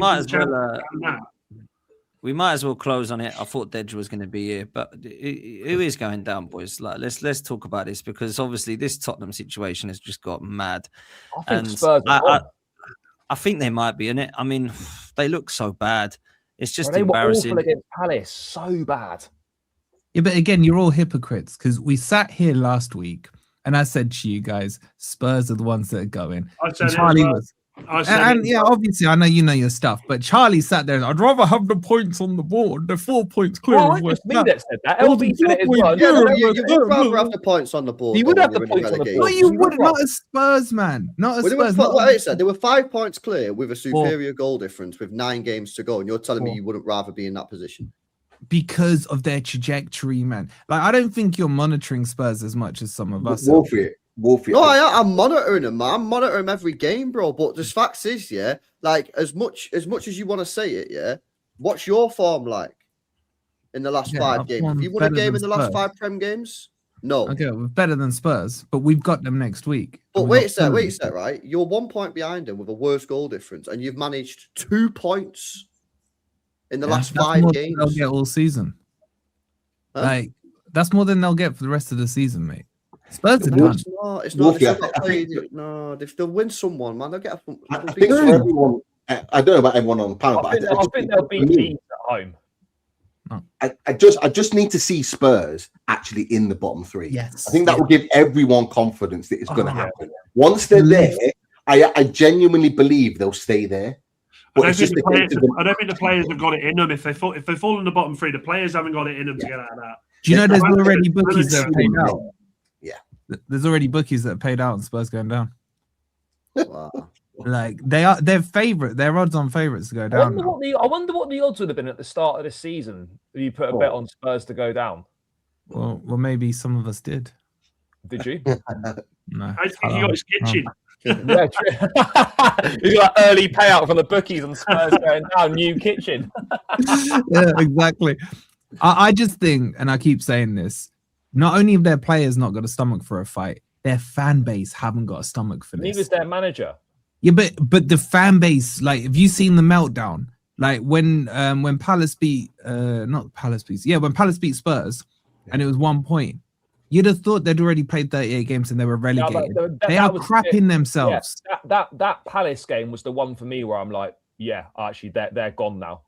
We might as well close on it. I thought Dedge was going to be here, but who is going down, boys? Like, let's talk about this, because obviously this Tottenham situation has just got mad. I think Spurs I think they might be in it. I mean, they look so bad. It's just they embarrassing. Were awful against Palace, so bad. Yeah, but again, you're all hypocrites, because we sat here last week and I said to you guys, Spurs are the ones that are going. Obviously, I know you know your stuff, but Charlie sat there and I'd rather have the points on the board. They're 4 points clear. Well, it's me that said that. LB said it as well. You would rather have the points on the board. You would have the points on the board. No, you wouldn't. Not as Spurs, man. Not as Spurs. What I said, they were 5 points clear with a superior goal difference with 9 games to go, and you're telling me you wouldn't rather be in that position? Because of their trajectory, man. Like, I don't think you're monitoring Spurs as much as some of us. Wolfie. No, I'm monitoring them, man. I'm monitoring them every game, bro. But the fact is, like as much as you want to say it, what's your form like in the last 5 games? Have you won a game in the last 5 Prem games? No. Okay, we're better than Spurs, but we've got them next week. But wait a sec, right? You're 1 point behind them with a worse goal difference, and you've managed 2 points in the last 5 games. They'll get all season. Huh? Like, that's more than they'll get for the rest of the season, mate. Spurs are done. It's not. No, they'll win someone, man. They'll get a. I think for everyone. I don't know about everyone on the panel, I think they'll beat Leeds at home. No. I just need to see Spurs actually in the bottom 3. Yes, I think that will give everyone confidence that it's going to happen. Once they're there, I genuinely believe they'll stay there. I don't think the players have got it in them. If they fall in the bottom 3, the players haven't got it in them to get out of that. Do you know there's already bookies that have paid out? Yeah, there's already bookies that have paid out and Spurs going down. Wow. Like they're favorite. They're odds-on favorites to go down. I wonder what the odds would have been at the start of the season if you put a bet on Spurs to go down. Well, maybe some of us did. Did you? No, I think he got his kitchen. Yeah, true. He's got early payout from the bookies on Spurs going down, new kitchen. Yeah, exactly. I just think, and I keep saying this, not only have their players not got a stomach for a fight, their fan base haven't got a stomach for this. Neither's their manager. Yeah, but the fan base, like, have you seen the meltdown? Like when Palace beat when Palace beat Spurs, and it was 1 point. You'd have thought they'd already played 38 games and they were relegated. They are crapping themselves. Yeah, that Palace game was the one for me where I'm like, yeah, actually, they're gone now.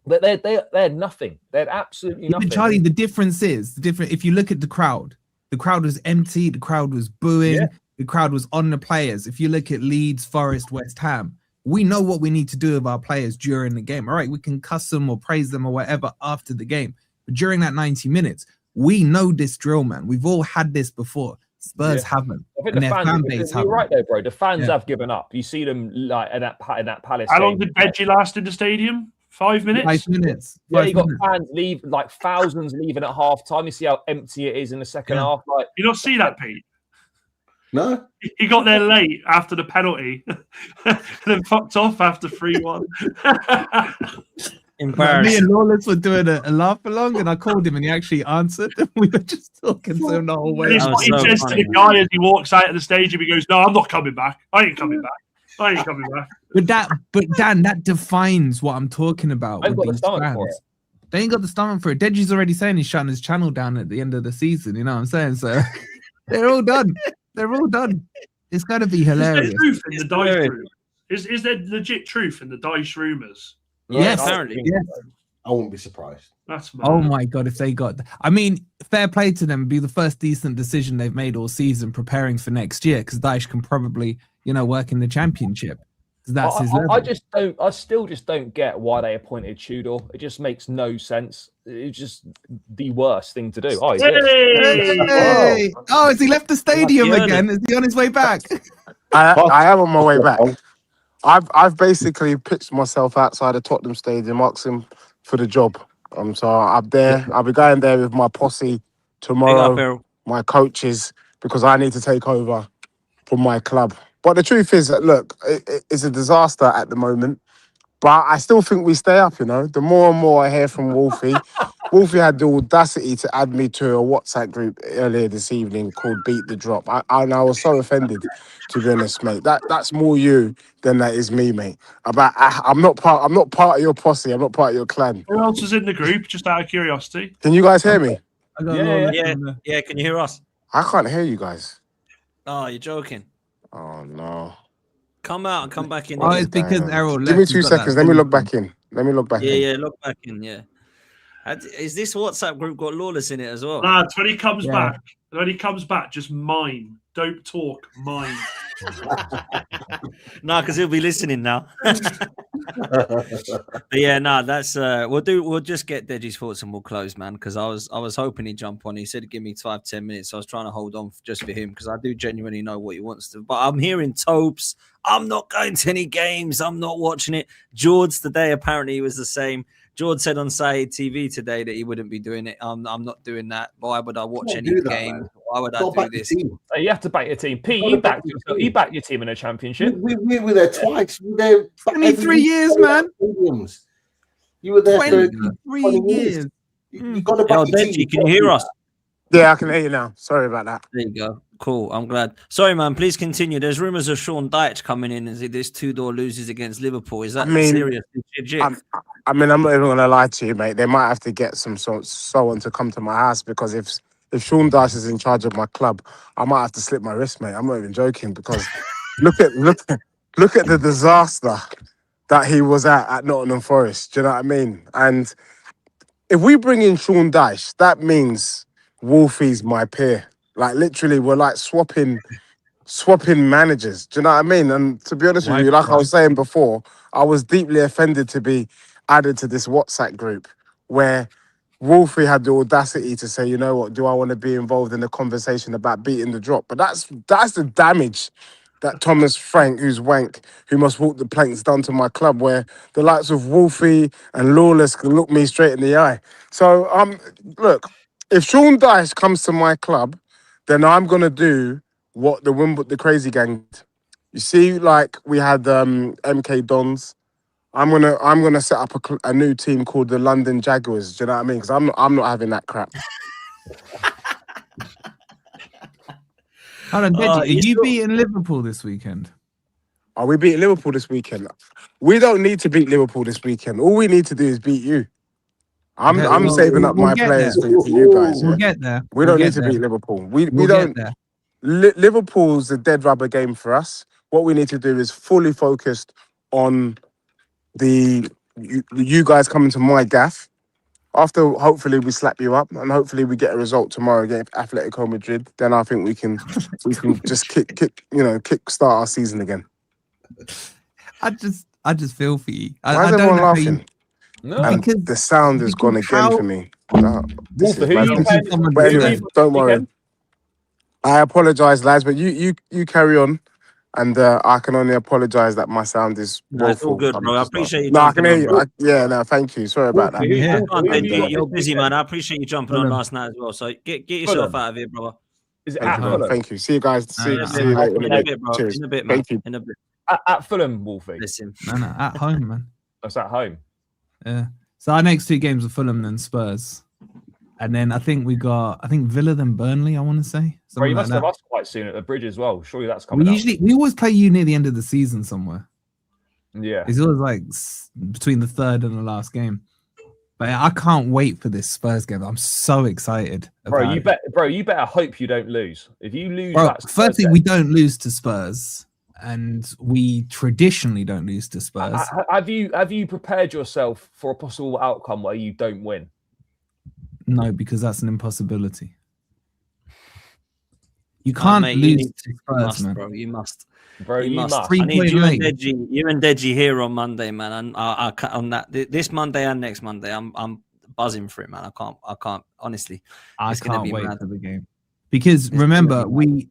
They're nothing. They're absolutely nothing. But Charlie, the difference is if you look at the crowd was empty. The crowd was booing. Yeah. The crowd was on the players. If you look at Leeds, Forest, West Ham, we know what we need to do with our players during the game. All right, we can cuss them or praise them or whatever after the game, but during that 90 minutes. We know this drill, man. We've all had this before. Spurs haven't. I think the fans, you're right there, bro. The fans have given up. You see them like in that Palace. How long did Deji last in the stadium? 5 minutes? 5 minutes. Yeah, you got fans leave, like thousands leaving at half time. You see how empty it is in the second half. Like, you don't see that, Pete? No. He got there late after the penalty and then fucked off after 3-1. Me and Lawless were doing a laugh along, and I called him, and he actually answered. And we were just talking to him the whole way. He says to the guy as he walks out of the stadium, he goes, "No, I'm not coming back. I ain't coming back. But Dan, that defines what I'm talking about. I've got the stomach for it. They ain't got the stomach for it. Deji's already saying he's shutting his channel down at the end of the season. You know what I'm saying? So they're all done. They're all done. It's got to be hilarious. Is there truth in the dice room? Is there legit truth in the dice rumours? Yes, apparently. Yes. I wouldn't be surprised. That's mad. Oh my God, if they got I mean, fair play to them. It'd be the first decent decision they've made all season preparing for next year, because Daesh can probably, work in the championship. That's his level. I still just don't get why they appointed Tudor. It just makes no sense. It's just the worst thing to do. Oh, hey! Oh, has he left the stadium again? Is he on his way back? I am on my way back. I've basically pitched myself outside of Tottenham Stadium, asking for the job. So I'm there. I'll be going there with my posse tomorrow, my coaches, because I need to take over from my club. But the truth is that, look, it's a disaster at the moment, but I still think we stay up, The more and more I hear from Wolfie, Wolfie had the audacity to add me to a WhatsApp group earlier this evening called Beat the Drop. I was so offended, to be honest, mate. That's more you than that is me, mate. I'm not part of your posse. I'm not part of your clan. Who else is in the group, just out of curiosity? Can you guys hear me? Yeah. Can you hear us? I can't hear you guys. Oh, you're joking. Oh, no. Come out and come back in. Oh, it's because Errol left. Give me 2 seconds. Let me log back in. Yeah, log back in, yeah. Is this WhatsApp group got Lawless in it as well? Lads, when he comes back, just mine. Don't talk, mine. No, because he'll be listening now. But yeah, no, that's we'll just get Deji's thoughts and we'll close, man. Because I was hoping he'd jump on. He said give me 5-10 minutes. So I was trying to hold on just for him because I do genuinely know what he wants to. But I'm hearing Topes. I'm not going to any games. I'm not watching it. George today apparently he was the same. George said on Saeed TV today that he wouldn't be doing it. I'm not doing that. Why would I watch any game? Why would I do this? You have to back your team. Pete, you backed your team in a championship. We were there twice. We were there 23 years, man. You were there 23 years. You got to back your team. Can you hear us? Yeah, I can hear you now. Sorry about that. There you go. Cool. I'm glad. Sorry, man. Please continue. There's rumours of Sean Dyche coming in as this Tudor loses against Liverpool. Is that serious? I'm not even going to lie to you, mate. They might have to get someone to come to my house, because if Sean Dyche is in charge of my club, I might have to slip my wrist, mate. I'm not even joking, because look at the disaster that he was at Nottingham Forest. Do you know what I mean? And if we bring in Sean Dyche, that means Wolfie's my peer. Like, literally, we're like swapping managers. Do you know what I mean? And to be honest with you, like I was saying before, I was deeply offended to be added to this WhatsApp group where Wolfie had the audacity to say, you know what, do I want to be involved in the conversation about beating the drop? But that's the damage that Thomas Frank, who's wank, who must walk the planks, done to my club, where the likes of Wolfie and Lawless can look me straight in the eye. So, look, if Sean Dyche comes to my club, then I'm gonna do what the Crazy Gang. You see, like we had MK Dons. I'm gonna set up a new team called the London Jaguars. Do you know what I mean? Because I'm not having that crap. Hold on, Deji, are you beating Liverpool this weekend? Are we beating Liverpool this weekend? We don't need to beat Liverpool this weekend. All we need to do is beat you. I'm saving up my players for you guys. We'll get there. We don't need to beat Liverpool. We don't. Liverpool's a dead rubber game for us. What we need to do is fully focused on you guys coming to my gaff. After hopefully we slap you up and hopefully we get a result tomorrow against Atletico Madrid, then I think we can just kick start our season again. I just feel for you. Why is everyone laughing? No, because the sound has gone again for me. But anyway, don't worry. I apologise, lads, but you carry on. And I can only apologise that my sound is woeful. It's all good, bro. I appreciate you. No, I can hear you. Thank you. Sorry about that. You're busy, man. I appreciate you jumping on last night as well. So get yourself out of here, brother. Thank you. See you guys. See you later. In a bit, bro. Cheers. In a bit, man. Thank you. In a bit. At Fulham, Wolfie. Listen. No, at home, man. That's at home. Yeah. So our next 2 games are Fulham then Spurs. And then I think Villa then Burnley, I want to say. Bro, you must have us quite soon at the Bridge as well. Surely that's coming up. We always play you near the end of the season somewhere. Yeah. It's always like between the third and the last game. But I can't wait for this Spurs game. I'm so excited. Bro, you better hope you don't lose. If you lose, firstly, we don't lose to Spurs, and we traditionally don't lose to Spurs. Have you prepared yourself for a possible outcome where you don't win? No, because that's an impossibility. You can't lose to Spurs, man. Bro, you must. Bro, you must. I need you and Deji here on Monday, man. And I on that this Monday and next Monday, I'm buzzing for it, man. I can't honestly. I can't wait for the game. Because remember,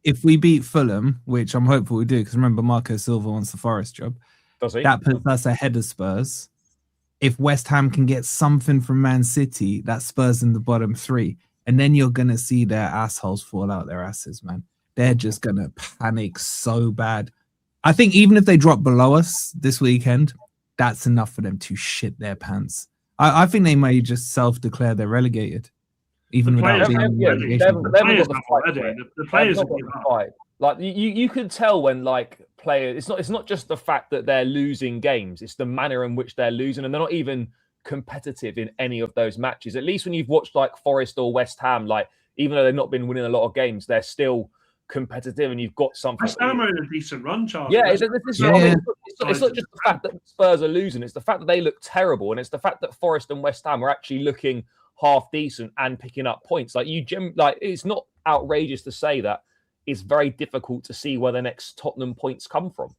if we beat Fulham, which I'm hopeful we do, because remember Marco Silva wants the Forest job. Does he? That puts us ahead of Spurs. If West Ham can get something from Man City, that Spurs in the bottom 3. And then you're going to see their assholes fall out their asses, man. They're just going to panic so bad. I think even if they drop below us this weekend, that's enough for them to shit their pants. I think they may just self-declare they're relegated. Even without being in relegation. The players are fight. Like you could tell when players, it's not just the fact that they're losing games, it's the manner in which they're losing, and they're not even competitive in any of those matches. At least when you've watched Forest or West Ham, even though they've not been winning a lot of games, they're still competitive, and you've got something. West Ham are in a decent run, Charlie. Yeah, it's not just the fact that Spurs are losing, it's the fact that they look terrible, and it's the fact that Forest and West Ham are actually looking half decent and picking up points. It's not outrageous to say that it's very difficult to see where the next Tottenham points come from.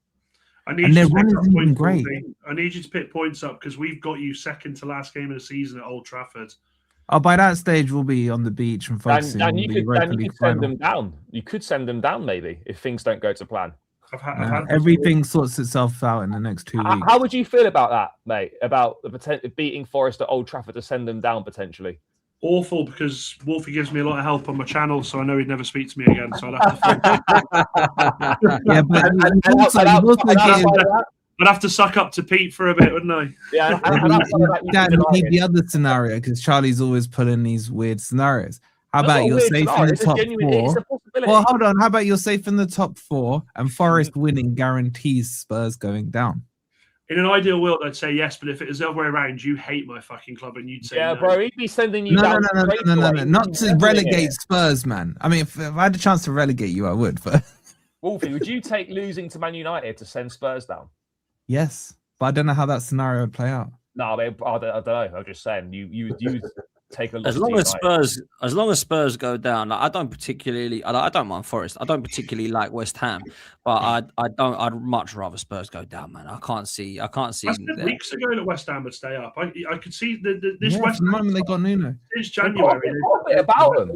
I need you to pick points up because we've got you second to last game of the season at Old Trafford. Oh, by that stage, we'll be on the beach and focusing on the Europa League send them down. You could send them down maybe if things don't go to plan. Everything sorts itself out in the next 2 weeks. How would you feel about that, mate? About the potential beating Forest at Old Trafford to send them down potentially? Awful, because Wolfie gives me a lot of help on my channel, so I know he'd never speak to me again. So I'd have to suck up to Pete for a bit, wouldn't I? Yeah, need the other scenario because Charlie's always pulling these weird scenarios. How about you're safe in the top 4? Well, hold on. How about you're safe in the top 4 and Forest winning guarantees Spurs going down? In an ideal world, I'd say yes, but if it was the other way around, you hate my fucking club and you'd say no. Bro, he'd be sending you down. No, not to relegate Spurs, man. I mean, if I had a chance to relegate you, I would. But Wolfie, would you take losing to Man United to send Spurs down? Yes, but I don't know how that scenario would play out. No, I don't know. I'm just saying you take a look. As long as Spurs go down, I don't particularly. I don't mind Forest. I don't particularly like West Ham, but I'd much rather Spurs go down, man. I can't see. I said weeks ago that West Ham would stay up. I could see this West Ham. The moment they got Nuno, it's January. A bit about them.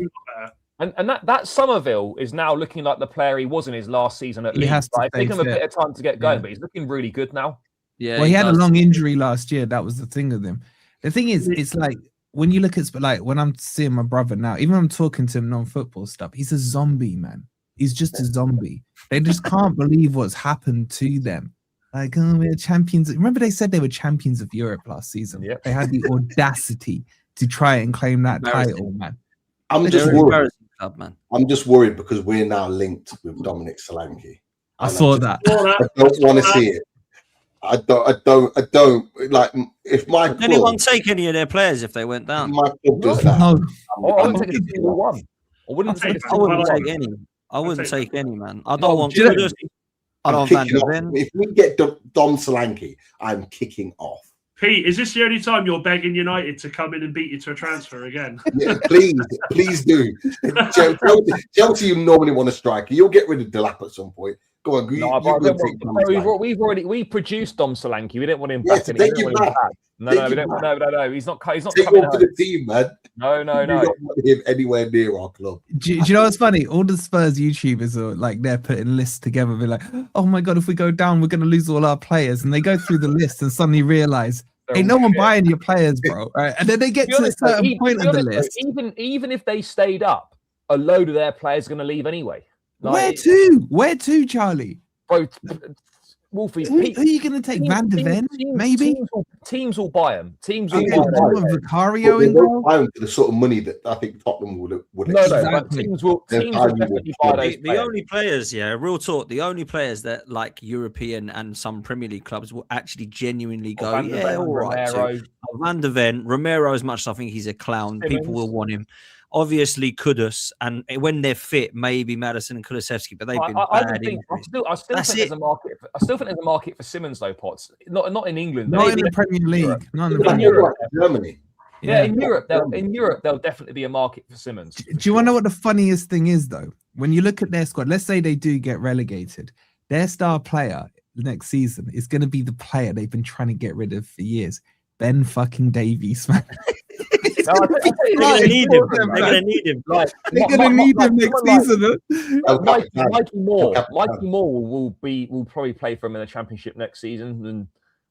And that Somerville is now looking like the player he was in his last season at Leeds. It's taken him a bit of time to get going, but he's looking really good now. Yeah. Well, he had a long injury last year. That was the thing with him. The thing is, it's like when you look at like when I'm seeing my brother now, even when I'm talking to him non-football stuff, he's a zombie, man. He's just a zombie. They just can't believe what's happened to them. Like, oh, we're champions. Remember they said they were champions of Europe last season. Yep. They had the audacity to try and claim that title, man. I'm just worried. I'm just worried because we're now linked with Dominic Solanke. I saw that. I don't want to see it. I don't like if my club, anyone take any of their players if they went down. My club does that. No. I wouldn't take a single one. I wouldn't take any. I wouldn't take any, man. I don't want Kudus. I don't want Van de Ven. If we get Dom Solanke, I'm kicking off. Pete, is this the only time you're begging United to come in and beat you to a transfer again? Yeah, please do. Chelsea, you normally want a striker. You'll get rid of Delap at some point. Go on, we produced Dom Solanke. We didn't want him back. No, he's not. He's not take coming him to the team, man. No. We don't want him anywhere near our club. Do you know what's funny? All the Spurs YouTubers are like they're putting lists together. They're like, "Oh my god, if we go down, we're going to lose all our players." And they go through the list and suddenly realize, "Ain't no one buying your players, bro." Right? And then they get to a certain point of the list. Even if they stayed up, a load of their players are going to leave anyway. Like, Where to, Charlie? Bro, Wolfie, who are you going to take? Van de Ven, maybe? Teams will buy him. Teams will buy him. Vicario in goal? Buy him for the sort of money that I think Tottenham would. But teams will definitely buy those. The only players, real talk, the only players that like European and some Premier League clubs will actually genuinely go, all right. Van de Ven, Romero, as much as I think he's a clown, people will want him. Obviously, Kudus, and when they're fit, maybe Madison and Kulusevski, but they've been bad. I still think there's a market. I still think there's a market for Simmons, though, Potts. Not in England. Not in the Premier League. Not in Europe. Germany. Yeah, in Europe, there'll definitely be a market for Simmons. Do you want to know what the funniest thing is, though? When you look at their squad, let's say they do get relegated, their star player next season is going to be the player they've been trying to get rid of for years. Ben fucking Davies, man. They're going to need him. They're going to need him. They're going to need him next season. Mikey Moore will probably play for him in the Championship next season, and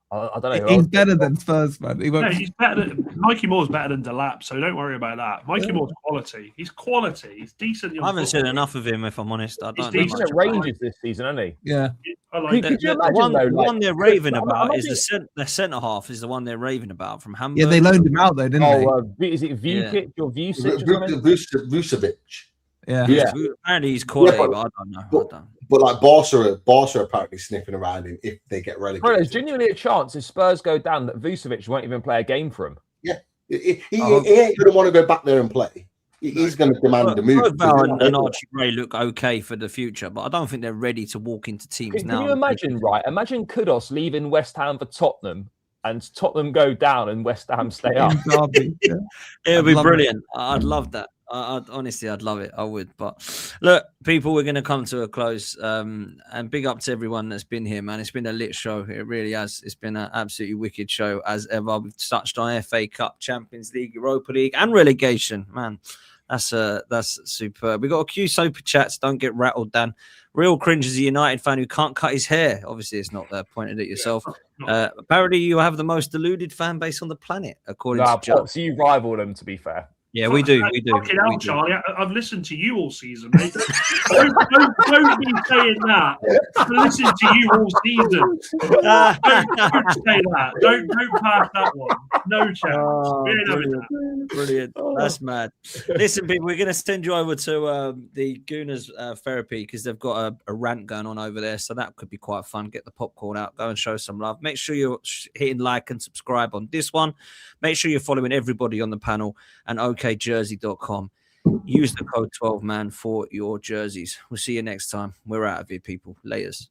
I don't know. He's better than Spurs, man. He's better. Mikey Moore's better than Delap, so don't worry about that. Mikey Moore's quality. He's quality. He's decent. I haven't seen enough of him, if I'm honest. I don't know. He's decent at Rangers this season, hasn't he? Yeah. The one they're raving about is the centre half is the one they're raving about from Hamburg. Yeah, they loaned him out though, didn't they? Is it Vukic or Vucic? Vucevic. Yeah. Apparently he's quality, but I don't know. But like Barca are apparently sniffing around him if they get relegated. Bro, there's genuinely a chance if Spurs go down that Vucevic won't even play a game for him. Yeah, he ain't going to want to go back there and play. He's going to demand a move. And Archie Gray look okay for the future, but I don't think they're ready to walk into teams now. Can you imagine, Imagine Kudus leaving West Ham for Tottenham and Tottenham go down and West Ham stay up. It would be brilliant. I'd love that. Honestly, I'd love it. I would. But look, people, we're going to come to a close. And big up to everyone that's been here, man. It's been a lit show. It really has. It's been an absolutely wicked show as ever. We've touched on FA Cup, Champions League, Europa League, and relegation. Man, that's superb. We got a few super chats. Don't get rattled, Dan. Real cringe is a United fan who can't cut his hair. Obviously, it's not pointed at yourself. Apparently, you have the most deluded fan base on the planet, according to Joe. So you rival them, to be fair. Yeah, we do. Fucking hell, Charlie. I've listened to you all season, mate. don't be saying that. I've listened to you all season. Don't say that. Don't pass that one. No chance. Brilliant. That's mad. Listen, people, we're going to send you over to the Gooners therapy because they've got a rant going on over there. So that could be quite fun. Get the popcorn out. Go and show some love. Make sure you're hitting like and subscribe on this one. Make sure you're following everybody on the panel and okjersey.com. Use the code 12man for your jerseys. We'll see you next time. We're out of here, people. Laters.